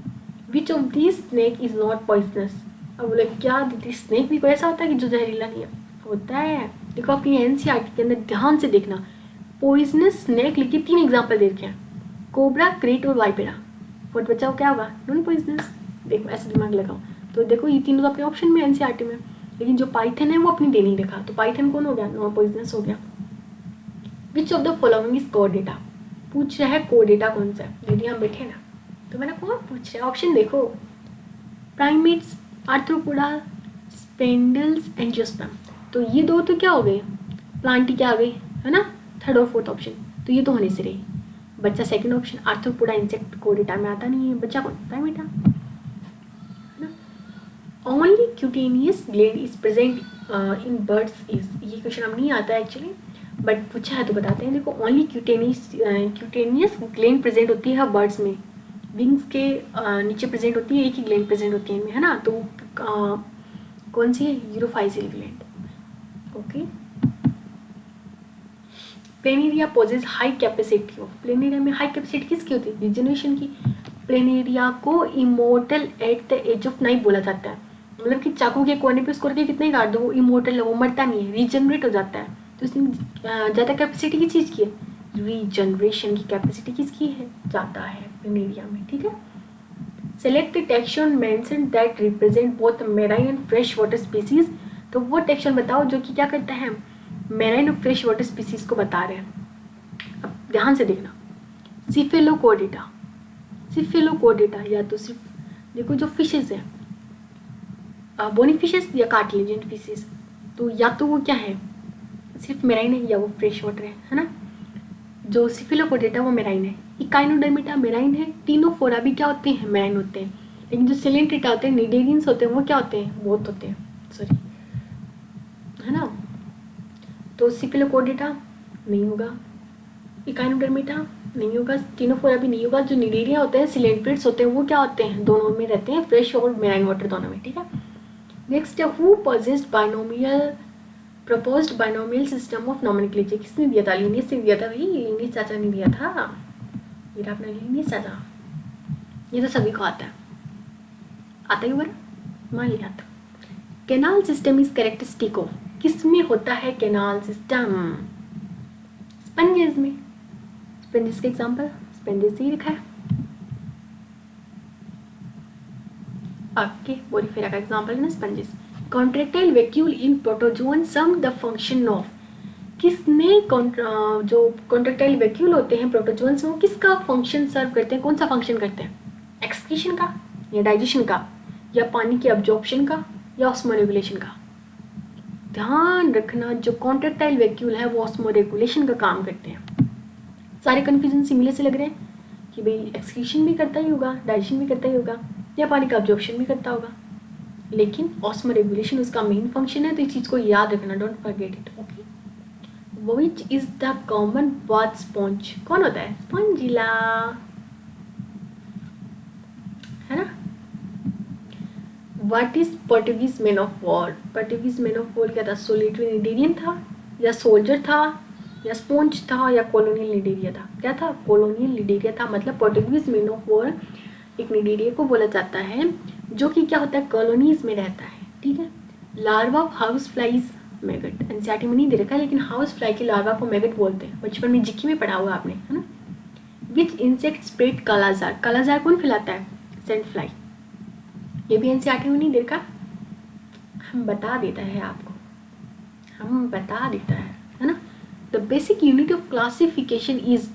Which of this snake is not poisonous. अब बोले क्या दीदी, स्नेक भी कोई ऐसा होता है कि जो जहरीला नहीं है, होता है। देखो अपनी एनसीईआरटी के अंदर ध्यान से देखना, पॉइजनस स्नेक लिखी 3 एग्जाम्पल दे रखे हैं, कोबरा, क्रेट और वाइपेरा। फोर्थ बच्चा क्या होगा, नॉन पॉइजनस। देखो ऐसे दिमाग लगाओ, तो देखो ये तीनों तो अपने ऑप्शन में एनसीईआरटी में, लेकिन जो पाइथन है वो अपनी दे नहीं रखा, तो पाइथन कौन हो गया, नॉन पॉइजनस हो गया। Which of the following is कोडेटा, पूछ रहा है कोडेटा कौन सा है, दीदी हम बैठे ना, तो मैंने कौन पूछ रहा है, ऑप्शन देखो, प्राइमेट्स, आर्थ्रोपोडा, स्पेंडल्स, एंजियोस्पर्म। तो ये दो तो क्या हो गए, प्लांटी क्या आ गई, है ना, थर्ड और फोर्थ ऑप्शन, तो ये तो होने से रही। बच्चा सेकंड ऑप्शन, आर्थ्रोपोडा इंसेक्ट कोडेटा में आता नहीं है, बच्चा कौन, प्राइमेटा, है ना। Only cutaneous gland is present in birds is, ये क्वेश्चन अब नहीं आता है एक्चुअली, बट पूछा है तो बताते हैं। देखो ओनली क्यूटेनियस ग्लैंड प्रेजेंट होती है बर्ड्स में, विंग्स के नीचे प्रेजेंट होती है, एक ही ग्लैंड प्रेजेंट होती है इनमें, है ना। तो कौन सी है, uropygial gland, okay. Planaria possess high capacity of, planaria में हाई कैपेसिटी किसकी होती है, रिजनरेशन की। प्लेनेरिया को immortal at the age of 9 बोला जाता है, मतलब कि चाकू के कोने पे उसको कितने काट दो वो इमोर्टल है, वो मरता नहीं है, रीजनरेट हो जाता है। तो इसमें ज़्यादा कैपेसिटी की चीज़ की है, रीजनरेशन की कैपेसिटी किसकी है, ज़्यादा है प्लेनेरिया में, ठीक है। Select the taxon mention that represent both marine and fresh water species, तो वो टैक्सोन बताओ जो कि क्या करता है, मैराइन और फ्रेश वाटर स्पीसीज को बता रहे हैं। अब ध्यान से देखना, सिफेलोकोडेटा, सिफेलोकोडेटा या तो सिर्फ देखो जो फिशेज है, बोनी फिशेज या कार्टिलेजियन फिशेज, तो या तो वो क्या है, सिर्फ मैराइन है या वो फ्रेश वाटर है ना। जो सिफेलोकोडेटा वो मैराइन है, इकाइनोडर्मिटा मैराइन है, टीनोफोरा भी क्या होते हैं, मैराइन होते हैं। लेकिन जो सिलेंट्रेटा होते हैं, निडेरियंस होते हैं, वो क्या होते हैं, बोथ होते हैं, सॉरी, है ना। तो सिफेलोकोडेटा नहीं होगा, इकाइनोडर्मिटा नहीं होगा, स्टेनोफोरा भी नहीं होगा। जो निडेरिया होते हैं, सिलेंट्रेट्स होते हैं, वो क्या होते हैं, दोनों में रहते हैं, फ्रेश और मेराइन वाटर दोनों में, ठीक है। नेक्स्ट है who possessed binomial proposed binomial system of nomenclature, किसने दिया था? लिनियस ने दिया था भाई, लिनियस चाचा ने दिया था, ये रहा अपना लिनियस चाचा। ये तो सभी को आता है, आता ही ऊपर मान लिया था। Canal system is characteristic of, किस में होता है कैनाल सिस्टम? स्पंजेस में। स्पंजेस का एग्जांपल स्पंजेस ही लिखा है आपके बोरीफेरा का एग्जांपल है ना sponges. Contractile vacuole in protozoan some the function of, किसने जो कॉन्ट्रैक्टाइल वैक्यूल होते हैं प्रोटोजोन्स में, वो किसका फंक्शन सर्व करते हैं? कौन सा फंक्शन करते हैं? एक्सक्रीशन का या डाइजेशन का या पानी के अब्जॉर्प्शन का या ऑस्मोरेगुलेशन का? ध्यान रखना, जो कॉन्ट्रैक्टाइल वैक्यूल है वो ऑस्मोरेगुलेशन का काम करते हैं। सारे कन्फ्यूजन सिमिलर से लग रहे हैं कि भाई एक्सक्रीशन भी करता ही होगा, डाइजेशन भी करता ही होगा या पानी का अब्जॉर्प्शन भी करता होगा, लेकिन ऑस्मोरेगुलेशन उसका मेन फंक्शन है। तो इस चीज़ को याद रखना, don't forget it, okay. Which is the common bath sponge, कौन होता है? स्पॉन्जिला, है ना। What is Portuguese man of war, Portuguese man of war क्या था? सोलिटरी निडेरियन था या सोल्जर था या स्पॉन्ज था या कॉलोनियल निडेरिया था? क्या था? कॉलोनियल निडेरिया था। मतलब पोर्टुगीज मैन ऑफ वॉर एक निडेरिया को बोला जाता है जो कि क्या होता है, कॉलोनीज में रहता है, ठीक है। Larva of house flies maggot, NCERT में नहीं दे रखा, लेकिन हाउस फ्लाई के लार्वा को मैगट बोलते हैं, बचपन में जिक्की में पढ़ा हुआ आपने, है ना। विच इंसेक्ट स्प्रेड कालाजार, कालाजार कौन फैलाता है? Sand fly. ये भी एनसीईआरटी में नहीं दे रखा, हम बता देता है आपको, हम बता देता है ना। The basic unit of classification is,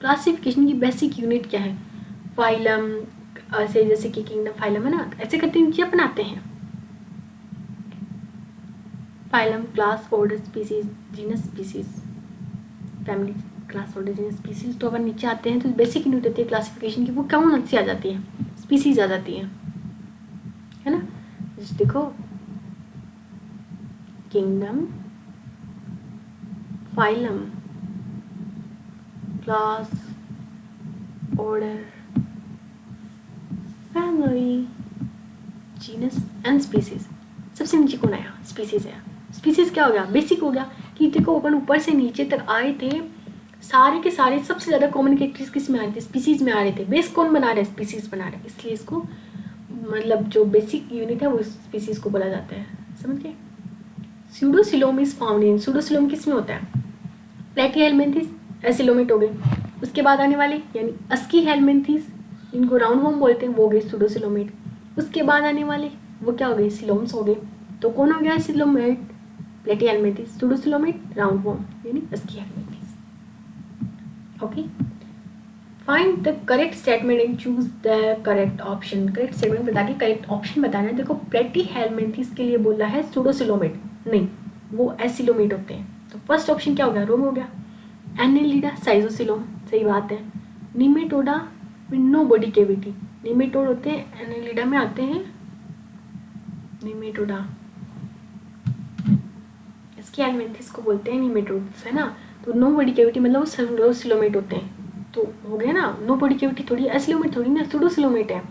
classification की बेसिक यूनिट क्या है? फाइलम, ऐसे जैसे कि किंगडम फाइलम है ना, ऐसे करते नीचे अपनाते हैं। Phylum, class, order, species, genus, species, family, class, order, genus, species. तो अगर नीचे आते हैं तो बेसिक यूनिट होती है क्लासिफिकेशन की, वो कौन सी आ जाती है? स्पीसीज आ जाती है ना। देखो kingdom, phylum, class, order, family, genus and species. सबसे नीचे कौन आया? स्पीसीज है। स्पीसीज क्या हो गया? बेसिक हो गया कि देखो अपन ऊपर से नीचे तक आए थे, सारे के सारे सबसे ज़्यादा कॉमन कैरेक्टर्स किस में आ रहे थे? स्पीसीज में आ रहे थे। बेस कौन बना रहा है? स्पीसीज बना रहा है, इसलिए इसको मतलब जो बेसिक यूनिट है वो स्पीसीज को बोला जाता है, समझ गए। स्यूडोसिलोम इज फाउंड इन, स्यूडोसिलोम किस में होता है? प्लेटीहेल्मिन्थेस, एसिलोमेट हो गए। उसके बाद आने वाले यानी अस्कीहेल्मिन्थेस, इनको राउंड वॉर्म बोलते हैं, वो हो गए स्यूडोसिलोमेट। उसके बाद आने वाले वो क्या हो गए? सिलोम्स हो गए। तो कौन हो गया? Coelomate, platyhelminthes, pseudocoelomate, roundworm यानी aschelminthes, okay. Find the correct statement and choose the correct option. Correct statement बता के करेक्ट ऑप्शन बताना है। देखो प्लेटीहेल्मिन्थेस के लिए बोला है स्यूडोसिलोमेट, नहीं वो एसिलोमेट होते हैं। तो फर्स्ट ऑप्शन क्या हो गया? रोम हो गया। एनेलिडा, साइजोसिलोम, सही बात है। Nematoda with no body cavity, nematode होते हैं, एनेलिडा में आते हैं निमेटोडा, इसके एल्मेंथिस को बोलते हैं निमेटोड्स, है ना। तो नो बॉडी कैविटी मतलब वो स्यूडोसिलोमेट होते हैं। तो हो गया ना, नो बॉडी कैविटी थोड़ी, एसिलोमेट थोड़ी ना, स्यूडोसिलोमेट है,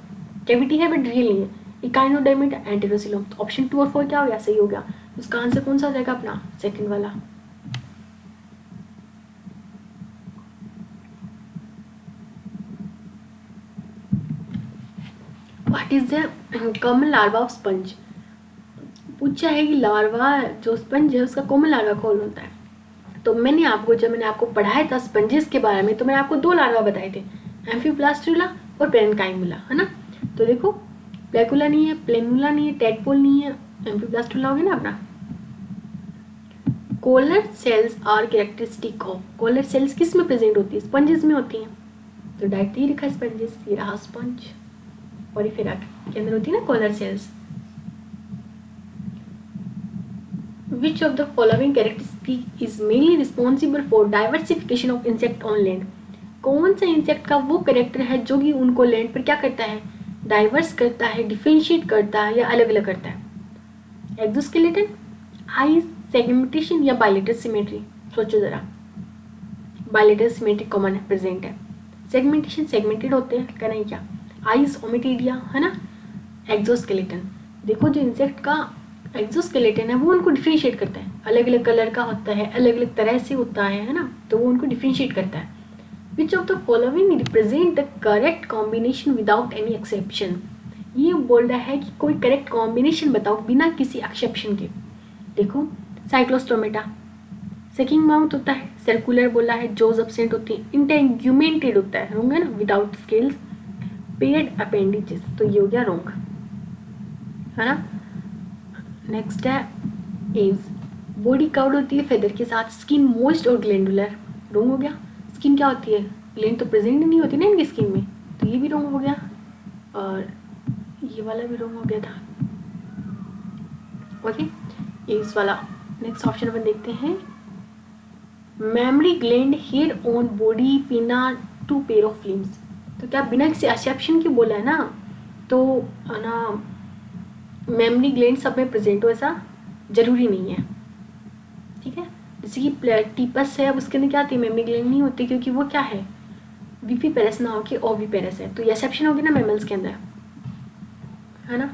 कैविटी है बट रियल नहीं है। इकाइनोडर्मिट, एंटेरोसिलोम। तो ऑप्शन 2 और 4 क्या हो गया? सही हो गया। उसका आंसर कौन सा हो जाएगा अपना? सेकंड वाला। What is the common larva of sponge? पूछा है कि लार्वा जो स्पंज है उसका कॉमन लार्वा कौन होता है। तो मैंने आपको पढ़ाया था स्पंजेस के बारे में, तो मैंने आपको 2 लार्वा बताए थे, एम्फीब्लास्टुला और पेरेन्काइमुला, है ना। तो देखो प्लेकुला नहीं है, प्लेनुला नहीं है, टेडपोल नहीं है, एम्फीब्लास्टुला हो गया ना अपना। Collar cells are characteristic of, collar cells किस में प्रेजेंट होती है? स्पंजेस में होती हैं। तो डायरेक्ट ही लिखा है स्पंजेस, ये रहा स्पंज, पोरिफेरा के अंदर होती है ना collar cells. Which of the following characteristic is mainly responsible for diversification of insect on land? कौन सा इंसेक्ट का वो करेक्टर है जो कि उनको लैंड पर क्या करता है? डाइवर्स करता है, डिफरेंशिएट करता है या अलग अलग करता है? एक्सोस्केलेटन, आईज, सेगमेंटेशन या बाइलेटरल सिमेट्री? सोचो जरा। बायलेटरल सिमेट्रिक कॉमन प्रेजेंट है। सेगमेंटेशन सेगमेंटेड होते हैं, कहना है क्या, आइज ओमेटिडिया है ना। एक्सोस्केलेटन, देखो जो इंसेक्ट का एक्सोस्केलेटन है वो उनको डिफ्रेंशिएट करता है, अलग अलग कलर का होता है, अलग अलग तरह से होता है ना, तो वो उनको डिफ्रेंशिएट करता है। Which of the following represent the correct combination without any exception, ये बोल रहा है कि कोई करेक्ट कॉम्बिनेशन बताओ बिना किसी एक्सेप्शन के। देखो साइक्लोस्टोमेटा सेकिंग माउथ होता है, सर्कुलर बोला है, जोज एब्सेंट होती है, इंटेग्यूमेंटेड होता है, रोंग है ना, विदाउट स्केल्स, पेयर्ड अपेंडिजेस, तो ये हो गया रोंग है ना। नेक्स्ट है एव्स, बॉडी कवर्ड होती है फेदर के साथ, स्किन मोइस्ट और ग्लैंडुलर, रोंग हो गया। स्किन क्या होती है, ग्लैंड तो प्रेजेंट नहीं होती ना इनकी स्किन में, तो ये भी रोंग हो गया, और ये वाला भी रोंग हो गया था। ओके, एव्स वाला। नेक्स्ट ऑप्शन अपन देखते हैं, mammary gland hair on body pinna two pair of limbs, तो क्या बिना किसी एक्सेप्शन के बोला है ना, तो ना मेमरी ग्लैंड सब में प्रेजेंट हो ऐसा जरूरी नहीं है, ठीक है। जैसे कि प्लेटिपस है, अब उसके अंदर क्या आती है, मेमरी ग्लैंड नहीं होती, क्योंकि वो क्या है, विविपेरस ना होके ओविपेरस है, तो ये एक्सेप्शन होगी ना मैमल्स के अंदर, है ना।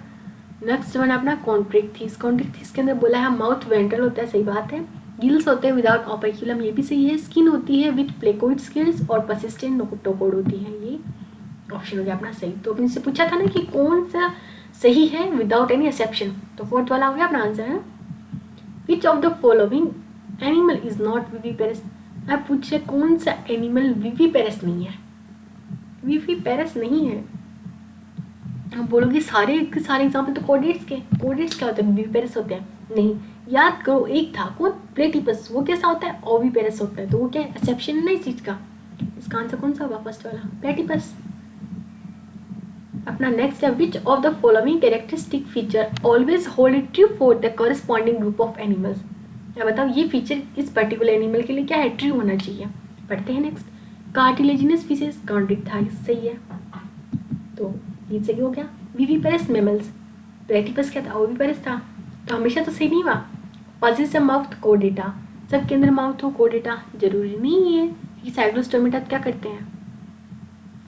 नेक्स्ट वन अपना कॉन्ट्रिक्थिस, कॉन्ट्रिक्थिस के अंदर बोला है माउथ वेंट्रल होता है, सही बात है। गिल्स होते हैं विदाउट ऑपेक्यूलम, ये भी सही है। स्किन होती है विथ प्लेकोइड स्किल्स और परसिस्टेंट नोटोकोड होती है, ये ऑप्शन हो गया अपना सही। तो अपने से पूछा था ना कि कौन सा सही है विदाउट एनी एक्सेप्शन, तो फोर्थ वाला हो गया अपना आंसर है। Which of the following animal is not viviparous, आप पूछे कौन सा एनिमल विविपेरस नहीं है, विविपेरस नहीं है, आप बोलोगे सारे के सारे एग्जाम्पल तो कोडेट्स के, कोडेट्स क्या होते हैं, विविपेरस होते हैं, नहीं, याद करो एक था कौन, प्लेटिपस, वो कैसा होता है, ओविपेरस होता है, तो वो क्या है, एक्सेप्शन है ना इस चीज का, इसका आंसर कौन सा होगा, फर्स्ट वाला प्लेटिपस। अपना नेक्स्ट है, which of the following characteristic feature always hold true for the corresponding group of animals, या बताओ ये फीचर इस पर्टिकुलर एनिमल के लिए क्या है, ट्रू होना चाहिए। पढ़ते हैं नेक्स्ट, कार्टिलेजिनस फिशेस कॉन्ट्रिक्टाइस, सही है, तो ये सही हो गया। विविपेरस मैमल्स, प्लेटिपस क्या था, ओविपेरस था, तो हमेशा तो सही नहीं हुआ। पॉजिटिव माउथ कोडेटा, सबके अंदर माउथ हो कोडेटा, जरूरी नहीं है कि साइक्लोस्टोमेटा क्या करते हैं,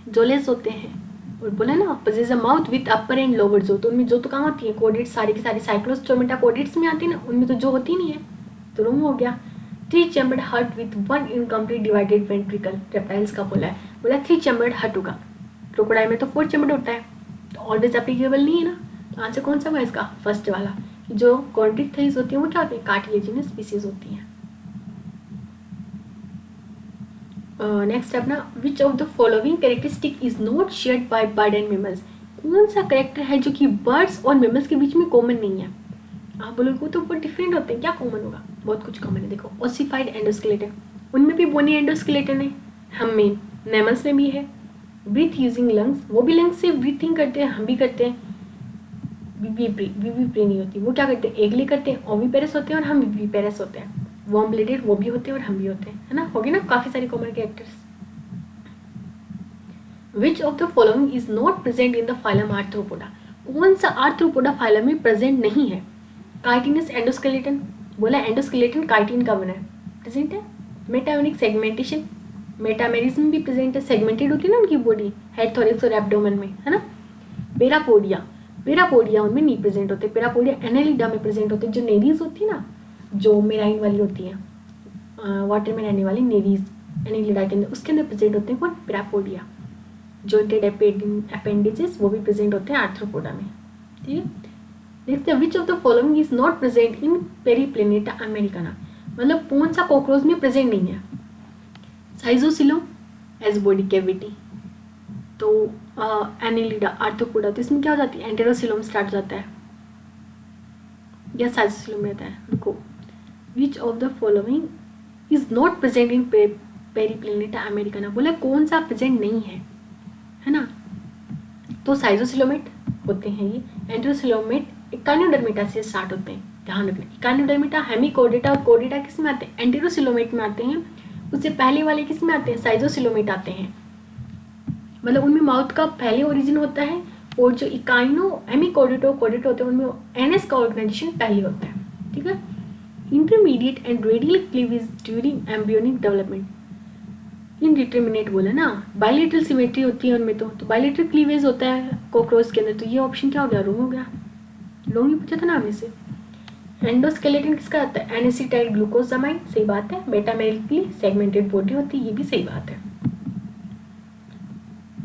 जोलेस होते हैं, और बोला ना positive mouth with upper and lower जो, तो उनमें जो तो कहाँ होती है, कोडेट्स, सारी की सारी साइक्लोस्टोमेटा कोडेट्स में आती है ना, उनमें तो जो होती नहीं है, तो रूम हो गया। 3 chambered heart with 1 incomplete divided ventricle, reptiles का बोला है, बोला 3 चैम्बर्ड हार्ट होगा, क्रोकोडाइल में तो 4 चैम्बर्ड होता है, तो ऑलवेज एप्लीकेबल नहीं है ना, तो आंसर कौन सा हुआ इसका, फर्स्ट वाला, जो कॉन्ट्रिक्टाइस होती है वो क्या होती है, कार्टिलेजिनस स्पीसीज होती हैं। नेक्स्ट अपना, which of the following characteristic is not shared by bird and mammals, कौन सा कैरेक्टर है जो कि बर्ड्स और मैमल्स के बीच में कॉमन नहीं है। आप बोलोगे वो तो बहुत डिफरेंट होते हैं, क्या कॉमन होगा, बहुत कुछ कॉमन है। देखो ओसिफाइड एंडोस्केलेटन, उनमें भी बोनी एंडोस्केलेटन है, हम में मैमल्स में भी है। ब्रीथ यूजिंग लंग्स, वो भी लंग्स से ब्रीथिंग करते हैं, हम भी करते हैं। विविप्री नहीं होती, वो क्या करते हैं, एगले करते हैं, ओविपेरस होते हैं और हम विविपेरस होते हैं। वार्म ब्लडेड, वो भी होते हैं और हम भी होते हैं, है ना, होगी ना काफी सारी common characters. Which of the following is not present in the phylum arthropoda, कौन सा आर्थ्रोपोडा फाइलम में प्रेजेंट नहीं है। काइटिनस एंडोस्केलेटन, बोला एंडोस्केलेटन काइटिन का बना है, प्रेजेंट है। मेटायोनिक सेगमेंटेशन, मेटामेरिज्म भी प्रेजेंट है, सेगमेंटेड होती है ना उनकी बॉडी, हेड, थोरैक्स और एब्डोमेन में, है ना। पेरापोडिया, पेरापोडिया उनमें नहीं प्रेजेंट होते, पेरापोडिया एनालिडा में प्रेजेंट होते हैं, जो नेरीज होती है ना, जो मेराइन वाली होती है, वाटर में रहने वाली नेरीज एनालिडा के अंदर, उसके अंदर प्रेजेंट होते हैं कौन, पेरापोडिया। जॉइंटेड अपेंडिसेस वो भी प्रेजेंट होते हैं आर्थ्रोपोडा में, ठीक है। Next, which of the following is not present in Periplaneta Americana, मतलब कौन सा कॉकरोच में प्रेजेंट नहीं है। साइजोसिलोम एज बॉडी कैविटी, तो एनालिडा आर्थ्रोपोडा, तो इसमें क्या हो जाती है, एंटेरोसिलोम स्टार्ट हो जाता है, या साइजोसिलोम रहता है। रुको, विच of the following is not present in Periplaneta Americana, बोला कौन सा प्रेजेंट नहीं है ना, तो साइजोसिलोमेट होते हैं ये, एंटेरोसिलोमेट इकाइनोडर्मिटा से स्टार्ट होते हैं, ध्यान रखना। इकाइनोडर्मिटा, हेमिकोडेटा और कोडेटा किस में आते हैं, एंटेरोसिलोमेट में आते हैं। उससे पहले वाले किस में आते हैं, साइजोसिलोमेट आते हैं, मतलब उनमें माउथ का पहले ओरिजिन होता है, और जो इकाइनो हेमिकोडेटो कोडेटो होते हैं उनमें एनएस का ऑर्गेनाइजेशन पहले होता है, ठीक है। Intermediate and radial cleavage during embryonic development, indeterminate बोला ना, बायलेटरल सिमेट्री होती है उनमें तो बायलेटरल क्लीवेज होता है कॉकरोच के अंदर, तो ये ऑप्शन क्या हो गया, रॉन्ग हो गया। रॉन्ग ही पूछा था ना हमें से। एंडोस्केलेटन किसका आता है, एनएसिटाइल ग्लूकोसामाइड, सही बात है। मेटामेरिकली सेगमेंटेड बॉडी होती है, ये भी सही बात है।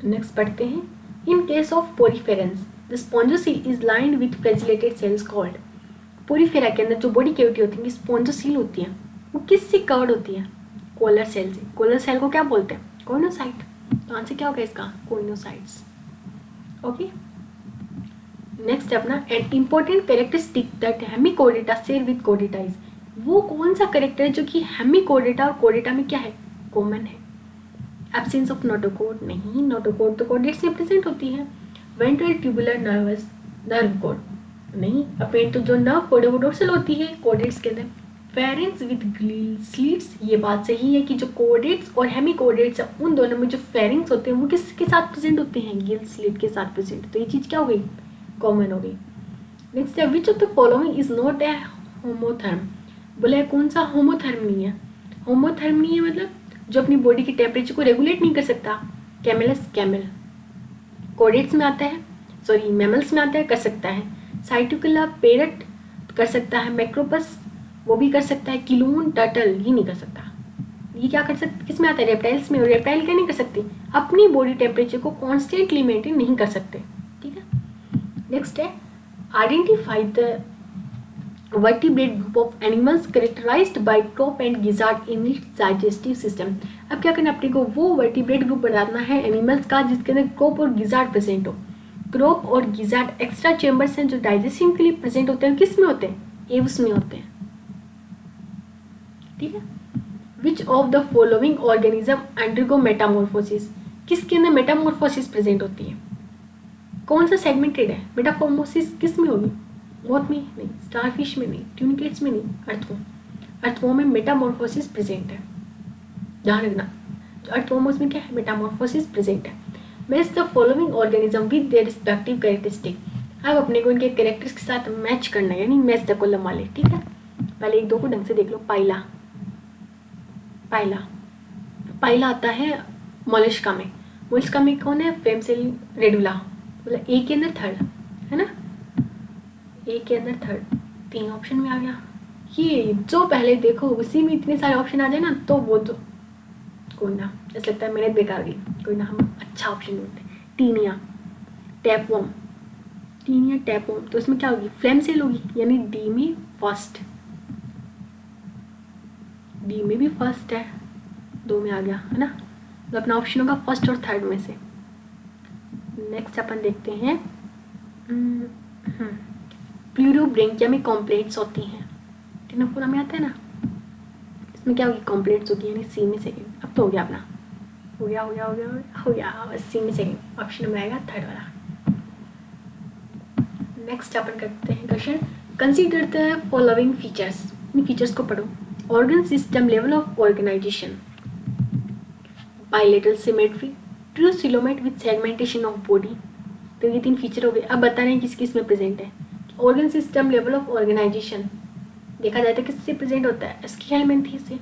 नेक्स्ट पढ़ते हैं, in case of poriferans the spongocoel is lined with flagellated cells called. Porifera के अंदर जो बॉडी कैविटी होती है, स्पॉन्जोसील होती है, वो किससे कवर्ड होती है, कॉलर सेल से। कॉलर सेल को क्या बोलते हैं, कोइनोसाइट। तो आंसर क्या होगा इसका, कोइनोसाइट्स। ओके, नेक्स्ट अपना, an important characteristic that hemichordata share with कोडेटा इज। वो कौन सा कैरेक्टर है जो कि हेमिकोडेटा और कोडेटा में क्या है, कॉमन है। एब्सेंस ऑफ नोटोकोड, नहीं, नोटोकोड तो कोडेट्स में प्रेजेंट होती है। Ventral tubular nervous nerve code, नहीं, अपने तो जो नर्व कोड है वो डोर्सल होती है कोडेट्स के अंदर। फेरेंस विद ग्लील स्लीट्स, ये बात सही है कि जो कोडेट्स और हेमिकोडेट्स है उन दोनों में जो फेरिंग्स होते हैं वो किसके साथ प्रेजेंट होते हैं, गिल स्लीट के साथ प्रेजेंट। तो ये चीज़ क्या हो गई, कॉमन हो गई। नेक्स्ट है, which of the following is not a homeotherm. बोले कौन सा होमोथर्म नहीं है। होमोथर्म नहीं है मतलब जो अपनी बॉडी की टेम्परेचर को रेगुलेट नहीं कर सकता। कैमेलस कैमल कोडेट्स में आता है, सॉरी मैमल्स में आता है, कर सकता है। साइटोकिला पेरट कर सकता है। मैक्रोपस वो भी कर सकता है। किलोन टर्टल ये नहीं कर सकता। ये क्या कर सकते, किस में आता है, रेप्टाइल्स में। और रेप्टाइल क्या नहीं कर सकती, अपनी बॉडी टेम्परेचर को कॉन्स्टेंटली मेंटेन नहीं कर सकते। ठीक है, नेक्स्ट है, identify the vertebrate group of animals characterized by crop and gizzard in its digestive system। अब क्या करना अपने को, वो vertebrate group बनाना है एनिमल्स का जिसके अंदर क्रॉप और गिजार्ड प्रेजेंट हो। क्रॉप और गिजार्ड एक्स्ट्रा चेम्बर्स हैं जो डाइजेशन के लिए प्रेजेंट होते हैं। किस में होते हैं, एव्स में होते हैं। ठीक है, which of the following organism undergo Metamorphosis, किसके अंदर मेटामॉर्फोसिस प्रेजेंट होती है, कौन सा सेगमेंटेड है। मेटाफॉर्मोसिस किस में होगी, मोथ में नहीं, स्टारफिश में नहीं, ट्यूनिकेट्स में नहीं, अर्थवॉर्म। अर्थवॉर्म में मेटामॉर्फोसिस प्रेजेंट है, ध्यान रखना। अर्थवॉर्म्स में क्या है, मेटामॉर्फोसिस प्रेजेंट है। Match the following organism with their respective characteristic. अब अपने को इनके कैरेक्टर्स के साथ मैच करना है, यानी मैच द कॉलम वाले। ठीक है, पहले एक दो को ढंग से देख लो। पाइला, पाइला, पाइला आता है मोलस्का में। मोलस्का में कौन है, फ्रेमसेल रेडुला, मतलब ए के अंदर थर्ड है ना, ए के अंदर थर्ड, 3 ऑप्शन में आ गया। ये जो पहले देखो उसी में इतने सारे ऑप्शन आ जाए ना, तो वो तो कोई ना, ऐसा लगता है मेहनत बेकार गई, कोई ना, हम अच्छा ऑप्शन ढूंढते। टीनिया टैपवॉर्म, टीनिया टैपवॉर्म, तो इसमें क्या होगी, फ्लेम सेल होगी, यानी डी में फर्स्ट, डी में भी फर्स्ट है, 2 में आ गया है ना, तो अपना ऑप्शन होगा फर्स्ट और थर्ड में से। नेक्स्ट अपन देखते हैं, प्लूरोब्रेंकिया में कॉम्प्लेट्स होती हैं। टिनोफोरा में आता है ना, इसमें क्या होगी, कॉम्प्लेट्स होती है, यानी सी में सेकेंड। अब तो हो गया अपना, हो गया हो गया हो गया हो गया, बस सी में सेकेंड ऑप्शन में आएगा थर्ड वाला। नेक्स्ट अपन करते हैं question, consider the following features. इन फीचर्स को पढ़ो। Organ system level of organization, bilateral symmetry, true coelomate with segmentation of body. तो ये 3 फीचर हो गए। अब बता रहे हैं किस किस में प्रेजेंट है। Organ system level of organization देखा जाए तो किससे प्रेजेंट होता है, स्कियालमेंथीस से।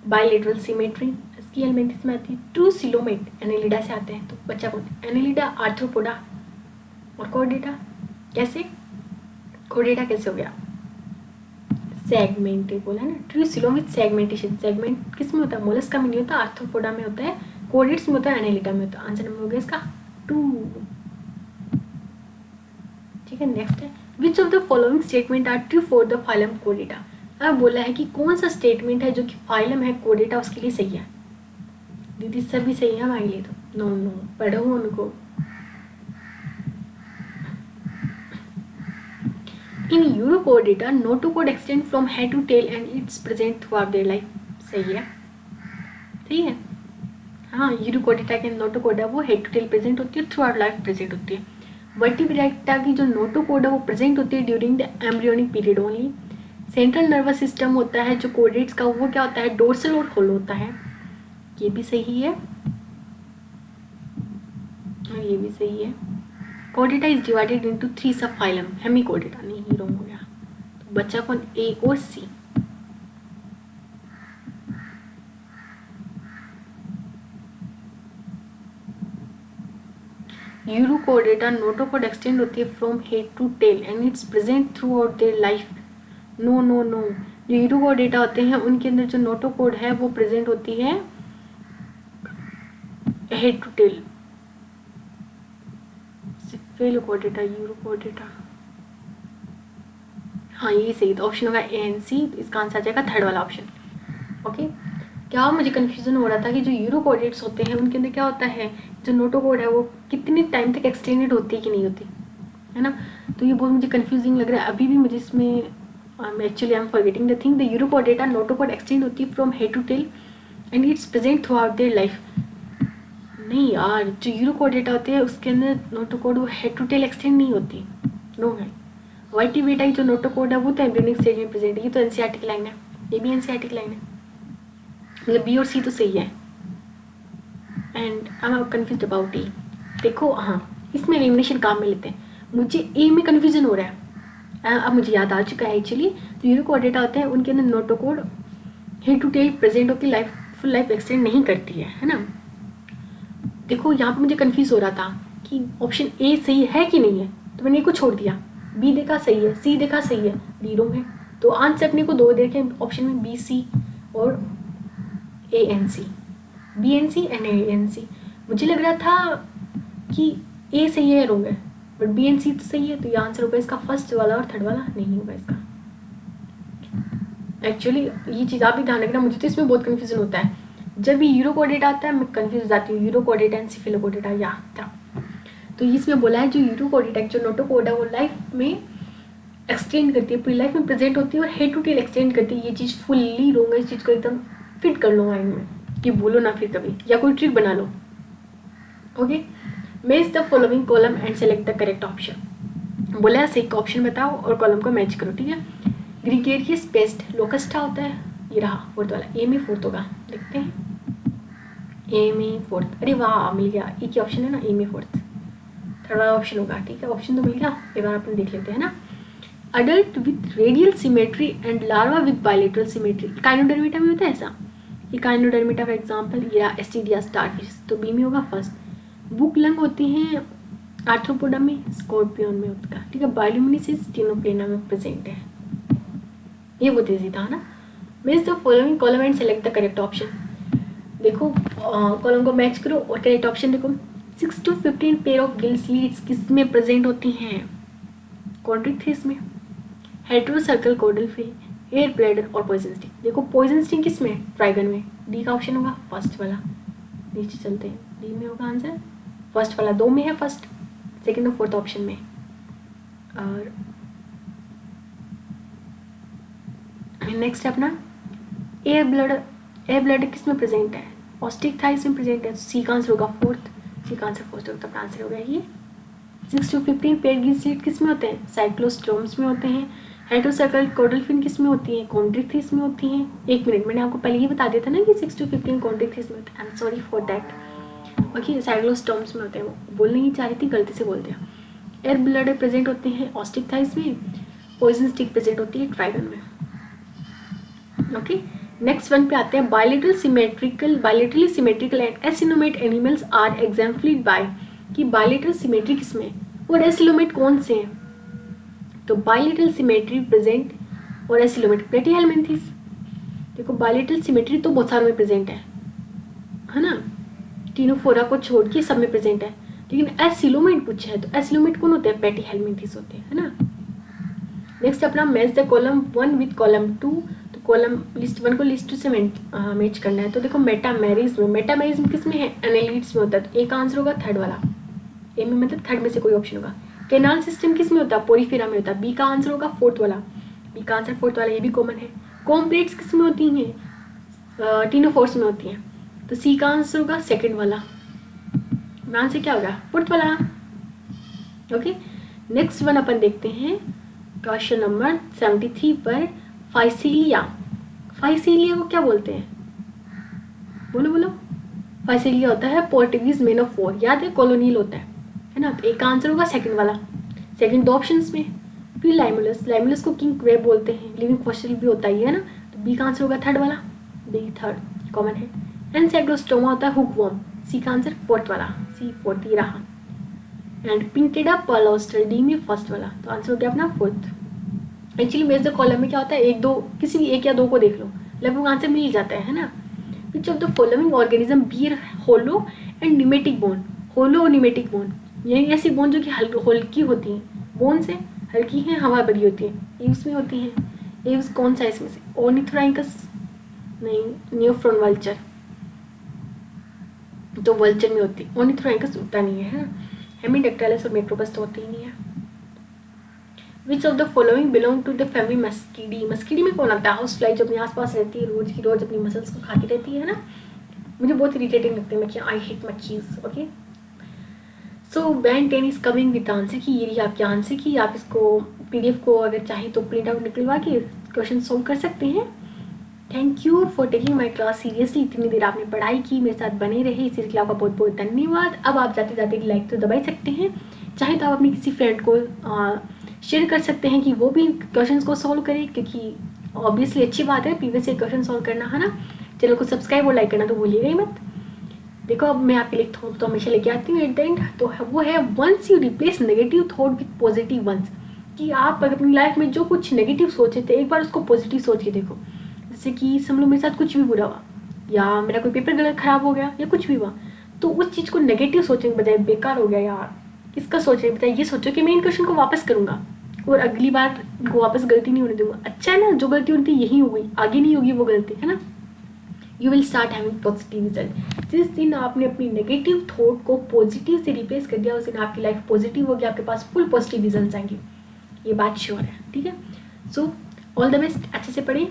बाइलेटरल सिमेट्री स्कियालमेंथीस में आती है। ट्रू सिलोमेट एनेलिडा से आते हैं। तो बच्चा कौन, एनेलिडा, आर्थ्रोपोडा और कोर्डेटा। कैसे, कोर्डेटा कैसे हो गया, सेगमेंटेड बोला है ना। ट्रू सिलोमेट सेगमेंटेशन, सेगमेंट किस में होता है, मोलस्का में नहीं होता, आर्थ्रोपोडा में होता है, कोर्डेट्स में होता है, एनेलिडा में होता है। आंसर नंबर हो गया इसका 2। ठीक है, नेक्स्ट है, which of the following statement are true for the phylum chordata. अब बोला है कि कौन सा स्टेटमेंट है जो कि फाइलम है कोर्डेटा उसके लिए सही है। दीदी सब भी सही है हमारे लिए, तो नो नो पढ़ो उनको। In urochordata notochord extend from head to tail and it's present throughout their life. सही है, सही है, हाँ। यूरोकोर्डेटा के नोटोकोड है वो हेड टू टेल प्रेजेंट होती है, थ्रू आउट लाइफ प्रेजेंट होती है। वर्टिब्रेटा की जो नोटोकोड है वो प्रेजेंट होती है during the embryonic period only. Central nervous system होता है जो कोर्डेट्स का, वो क्या होता है, डोर्सल और होल होता है। ये भी सही है और ये भी सही है। कोर्डेटा इज डिवाइडेड इनटू 3 सब फाइलम। हेमिकोर्डेटा नहीं, ही रॉन्ग हो गया। तो बच्चा कौन, ए और सी। यूरोकोडेटा नोटोकोड एक्सटेंड होती है from head to tail and it's present throughout their life. No no no, जो यूरोकोडेटा होते हैं उनके अंदर जो नोटोकोड है वो प्रेजेंट होती है head to tell. Cephalochordata, Urochordata, हाँ ये सही, तो ऑप्शन होगा ए एंड सी, तो इसका आंसर आ जाएगा थर्ड वाला ऑप्शन। ओके, क्या मुझे कन्फ्यूजन हो रहा था कि जो यूरोकोडेट्स होते हैं उनके अंदर क्या होता है, जो नोटोकोड है वो कितने टाइम तक एक्सटेंडेड होती है कि नहीं होती है ना, तो ये बहुत मुझे कन्फ्यूजिंग लग रहा है अभी भी मुझे इसमें। Actually I am forgetting the thing, the urochordata notochord extend होती है from head to tail and it's present throughout their life. नहीं यार, जो यूरोकोडेटा होते हैं उसके अंदर नोटोकोड वो हेड टू टेल एक्सटेंड नहीं होती। नो है, वाईटी बेटा की जो नोटोकोड है वो तो एम्ब्रियोनिक स्टेज में प्रेजेंट है, ये तो एनसीईआरटी की लाइन है, ये भी एनसीईआरटी की लाइन है, मतलब बी और सी तो सही है। And I am confuse about A. देखो हाँ, इसमें एलिमिनेशन काम में लेते हैं, मुझे ए में कन्फ्यूजन हो रहा है, अब मुझे याद आ चुका है एक्चुअली। तो यूरोकोडेटा होते हैं उनके अंदर notochord head to tail present होकर लाइफ फुल लाइफ एक्सटेंड नहीं करती है ना। देखो यहाँ पे मुझे कन्फ्यूज हो रहा था कि ऑप्शन ए सही है कि नहीं है, तो मैंने ए को छोड़ दिया, बी देखा सही है, सी देखा सही है, डी रॉन्ग है, तो आंसर अपने को दो देखे ऑप्शन में, बी सी और A and C, B and C and A and C. मुझे लग रहा था कि ए सही है या रॉन्ग है, बट बी एन सी तो सही है, तो ये आंसर होगा इसका फर्स्ट वाला और थर्ड वाला नहीं होगा इसका। एक्चुअली ये चीज़ आप भी ध्यान रखना, मुझे तो इसमें बहुत कन्फ्यूजन होता है, जब भी यूरोकोडेटा आता है मैं कन्फ्यूज हो जाती हूँ, यूरोकोडेटा एंड सिफिलोकोडेटा या था। तो इसमें बोला है जो यूरोकोडेटा जो नोटोकोड है वो लाइफ में एक्सटेंड करती है, पूरी लाइफ में प्रेजेंट होती है और हेड टू टेल एक्सटेंड करती है। ये चीज़ फुल्ली रॉन्ग है, इस चीज़ को एकदम फिट कर लो माइंड में कि बोलो ना फिर कभी, या कोई ट्रिक बना लो। Okay, match the following column and select the correct option. बोला है सही ऑप्शन बताओ और कॉलम को मैच करो, ठीक है। ग्रीगेरियस पेस्ट लोकस्टा होता है, ये रहा फोर्थ वाला, ए में फोर्थ होगा, देखते हैं ए में फोर्थ, अरे वाह मिल गया, एक ही ऑप्शन है ना, ए में फोर्थ, थर्ड वाला ऑप्शन होगा, ठीक है, ऑप्शन तो मिल गया, एक बार अपन देख लेते हैं ना। Adult with radial symmetry and larva with bilateral symmetry, echinodermata में होता है ऐसा, ये काइनोडर्मिटा फॉर एग्जाम्पल, या एस्टीडिया स्टारफिश, तो बी में होगा फर्स्ट। बुक लंग होती हैं आर्थ्रोपोडा में, स्कॉर्पियन में होता, ठीक है। बायोल्यूमिनेसिस टिनोप्लेना में प्रेजेंट है, ये बहुत ईजी था ना। Miss the following column and select the correct option. देखो कॉलम को मैच करो और करेक्ट ऑप्शन देखो, 6 to 15 pair of gill slits किस में प्रेजेंट होती हैं, कॉन्ट्रिक्थिस में, heterocercal caudal fin, air bladder और पॉइजन स्टिंग। देखो पॉइजन स्टिंग किस में, ट्राइगन में, डी का ऑप्शन होगा फर्स्ट वाला। नीचे चलते हैं, डी में होगा आंसर फर्स्ट वाला, दो में है फर्स्ट, सेकंड और फोर्थ ऑप्शन में। और नेक्स्ट है अपना एयर ब्लड किस में प्रेजेंट है, ऑस्टिक थाइस में प्रेजेंट है, सी का आंसर होगा फोर्थ, सी का आंसर फोर्थ होगा, तो आंसर हो गया ये। 6 to 15 पेयर गिल स्लीट किस में होते हैं, साइक्लोस्टोम्स में होते हैं। हेटेरोसर्कल कॉर्डल फिन किस में होती है, कॉन्ड्रिक्थिस में होती हैं। एक मिनट, मैंने आपको पहले ही बता दिया था ना कि 6 to 15 कॉन्ड्रिक्थिस में होते हैं, I am sorry for that. Okay, cyclostomes में होते हैं, वो बोलने ही चाह रही थी, गलती से बोल दिया। एयर ब्लड प्रेजेंट होते हैं ऑस्टिक थाइस में, पॉइजन स्टिक प्रेजेंट होती है ट्राइगन में। ओके, नेक्स्ट वन पे आते हैं, bilaterally symmetrical and acoelomate animals are exemplified by, कि बायलेटरल सिमेट्री किसमें और एसिलोमेट कौन से हैं, तो बायलेटरल सिमेट्री प्रेजेंट और एसिलोमेट प्लेटीहेल्मिन्थेस। देखो बायलेटरल सिमेट्री तो बहुत सारों में प्रेजेंट है ना, टिनोफोरा को छोड़ के सब में प्रेजेंट है, लेकिन एसिलोमेट पूछा है तो एसिलोमेट कौन होते हैं, प्लेटीहेल्मिन्थेस होते हैं, है ना। नेक्स्ट अपना match the column 1 with column 2, तो कॉलम लिस्ट 1 को लिस्ट 2 से मैच करना है। तो देखो मेटामेरिज्म किस में है, एनालिड्स में होता है, तो एक आंसर होगा थर्ड वाला, ए में मतलब थर्ड में से कोई ऑप्शन होगा। कैनाल सिस्टम किस में होता है, पोरीफेरा में होता है, बी का आंसर होगा फोर्थ वाला, बी का आंसर फोर्थ वाला, ये भी कॉमन है। कॉम्प्लेट्स किस में होती हैं, टिनोफोर्स में होती हैं, तो सी का आंसर होगा सेकंड वाला, आंसर क्या होगा फोर्थ वाला। ओके, नेक्स्ट वन अपन देखते हैं क्वेश्चन नंबर 73 पर, फाइसीलिया को क्या बोलते हैं, बोलो। फाइसीलिया होता है पोर्टुगीज मैन ऑफ वॉर, याद है कॉलोनियल होता है ना, तो एक आंसर होगा सेकंड वाला, सेकंड दो ऑप्शंस में। फिर लाइमुलस को किंग क्रेब बोलते हैं, लिविंग फॉसिल भी होता ही है ना, तो बी का आंसर होगा थर्ड वाला, बी थर्ड कॉमन है। एंसाइक्लोस्टोमा होता है हुक वर्म, सी का आंसर फोर्थ वाला, सी फोर्थ ही रहा। And printed a pearl D में फर्स्ट वाला, तो आंसर हो गया अपना fourth. Actually match the column में क्या होता है, एक दो किसी भी एक या दो को देख लो, लगभग आंसर मिल जाता है ना। Which of the following organism bear hollow and pneumatic bone, hollow और न्यूमेटिक बोन, यानी ऐसी बोन जो कि हल्की होती हैं, बोन से हल्की हैं, हवा भरी होती है, एव्स में होती हैं। एव्स कौन सा है इसमें से, ऑर्निथोरैंकस नहीं, नियोफ्रॉन वल्चर, तो वल्चर में होती है, ऑर्निथोरैंकस होता नहीं है, हेमीडेक्टाइलस और मैक्रोपस तो होती ही नहीं है। Which of the following belong to the family muscidae, muscidae में कौन आता है, हाउस फ्लाई जो अपने आसपास रहती है, रोज की रोज अपनी मसल्स को खाती रहती है ना, मुझे बहुत इरिटेटिंग लगती है मक्खियाँ, आई हेट मक्खीज। Okay, so Ben 10 is coming with answer key, ये आपके आंसर की, आप इसको PDF को अगर चाहें तो प्रिंट आउट निकलवा के क्वेश्चन सॉल्व कर सकते हैं। Thank you for taking my class seriously, इतनी देर आपने पढ़ाई की, मेरे साथ बने रहे, इसी के लिए आपका बहुत बहुत धन्यवाद। अब आप जाते जाते लाइक तो दबा सकते हैं, चाहे तो आप अपनी किसी फ्रेंड को शेयर कर सकते हैं कि वो भी क्वेश्चंस को सॉल्व करे, क्योंकि ऑब्वियसली अच्छी बात है प्रीवियस ईयर क्वेश्चन सॉल्व करना, है ना। चैनल को सब्सक्राइब और लाइक करना तो भूलिएगा ही मत। देखो अब मैं आपके लिए थॉट तो हमेशा लेके आती हूँ एट द एंड, तो वो है once you replace negative thought with positive ones, कि आप अगर अपनी लाइफ में जो कुछ नेगेटिव सोचे थे एक बार उसको पॉजिटिव सोच के देखो। जैसे कि समझ लो मेरे साथ कुछ भी बुरा हुआ, या मेरा कोई पेपर गलत खराब हो गया, या कुछ भी हुआ, तो उस चीज़ को नेगेटिव सोचने के बजाय बेकार हो गया यार, इसका सोचने के बजाय ये सोचो कि मैं इन क्वेश्चन को वापस करूँगा और अगली बार इनको वापस गलती नहीं होने दूंगा। अच्छा है ना, जो गलती होती है यही हो गई, आगे नहीं होगी वो गलती, है ना। You will start having positive result. जिस दिन आपने अपनी नेगेटिव थॉट को पॉजिटिव से रिप्लेस कर दिया, उस दिन आपकी लाइफ पॉजिटिव होगी, आपके पास फुल पॉजिटिव रिजल्ट आएंगे, ये बात श्योर है, ठीक है। सो ऑल द बेस्ट, अच्छे से पढ़ें,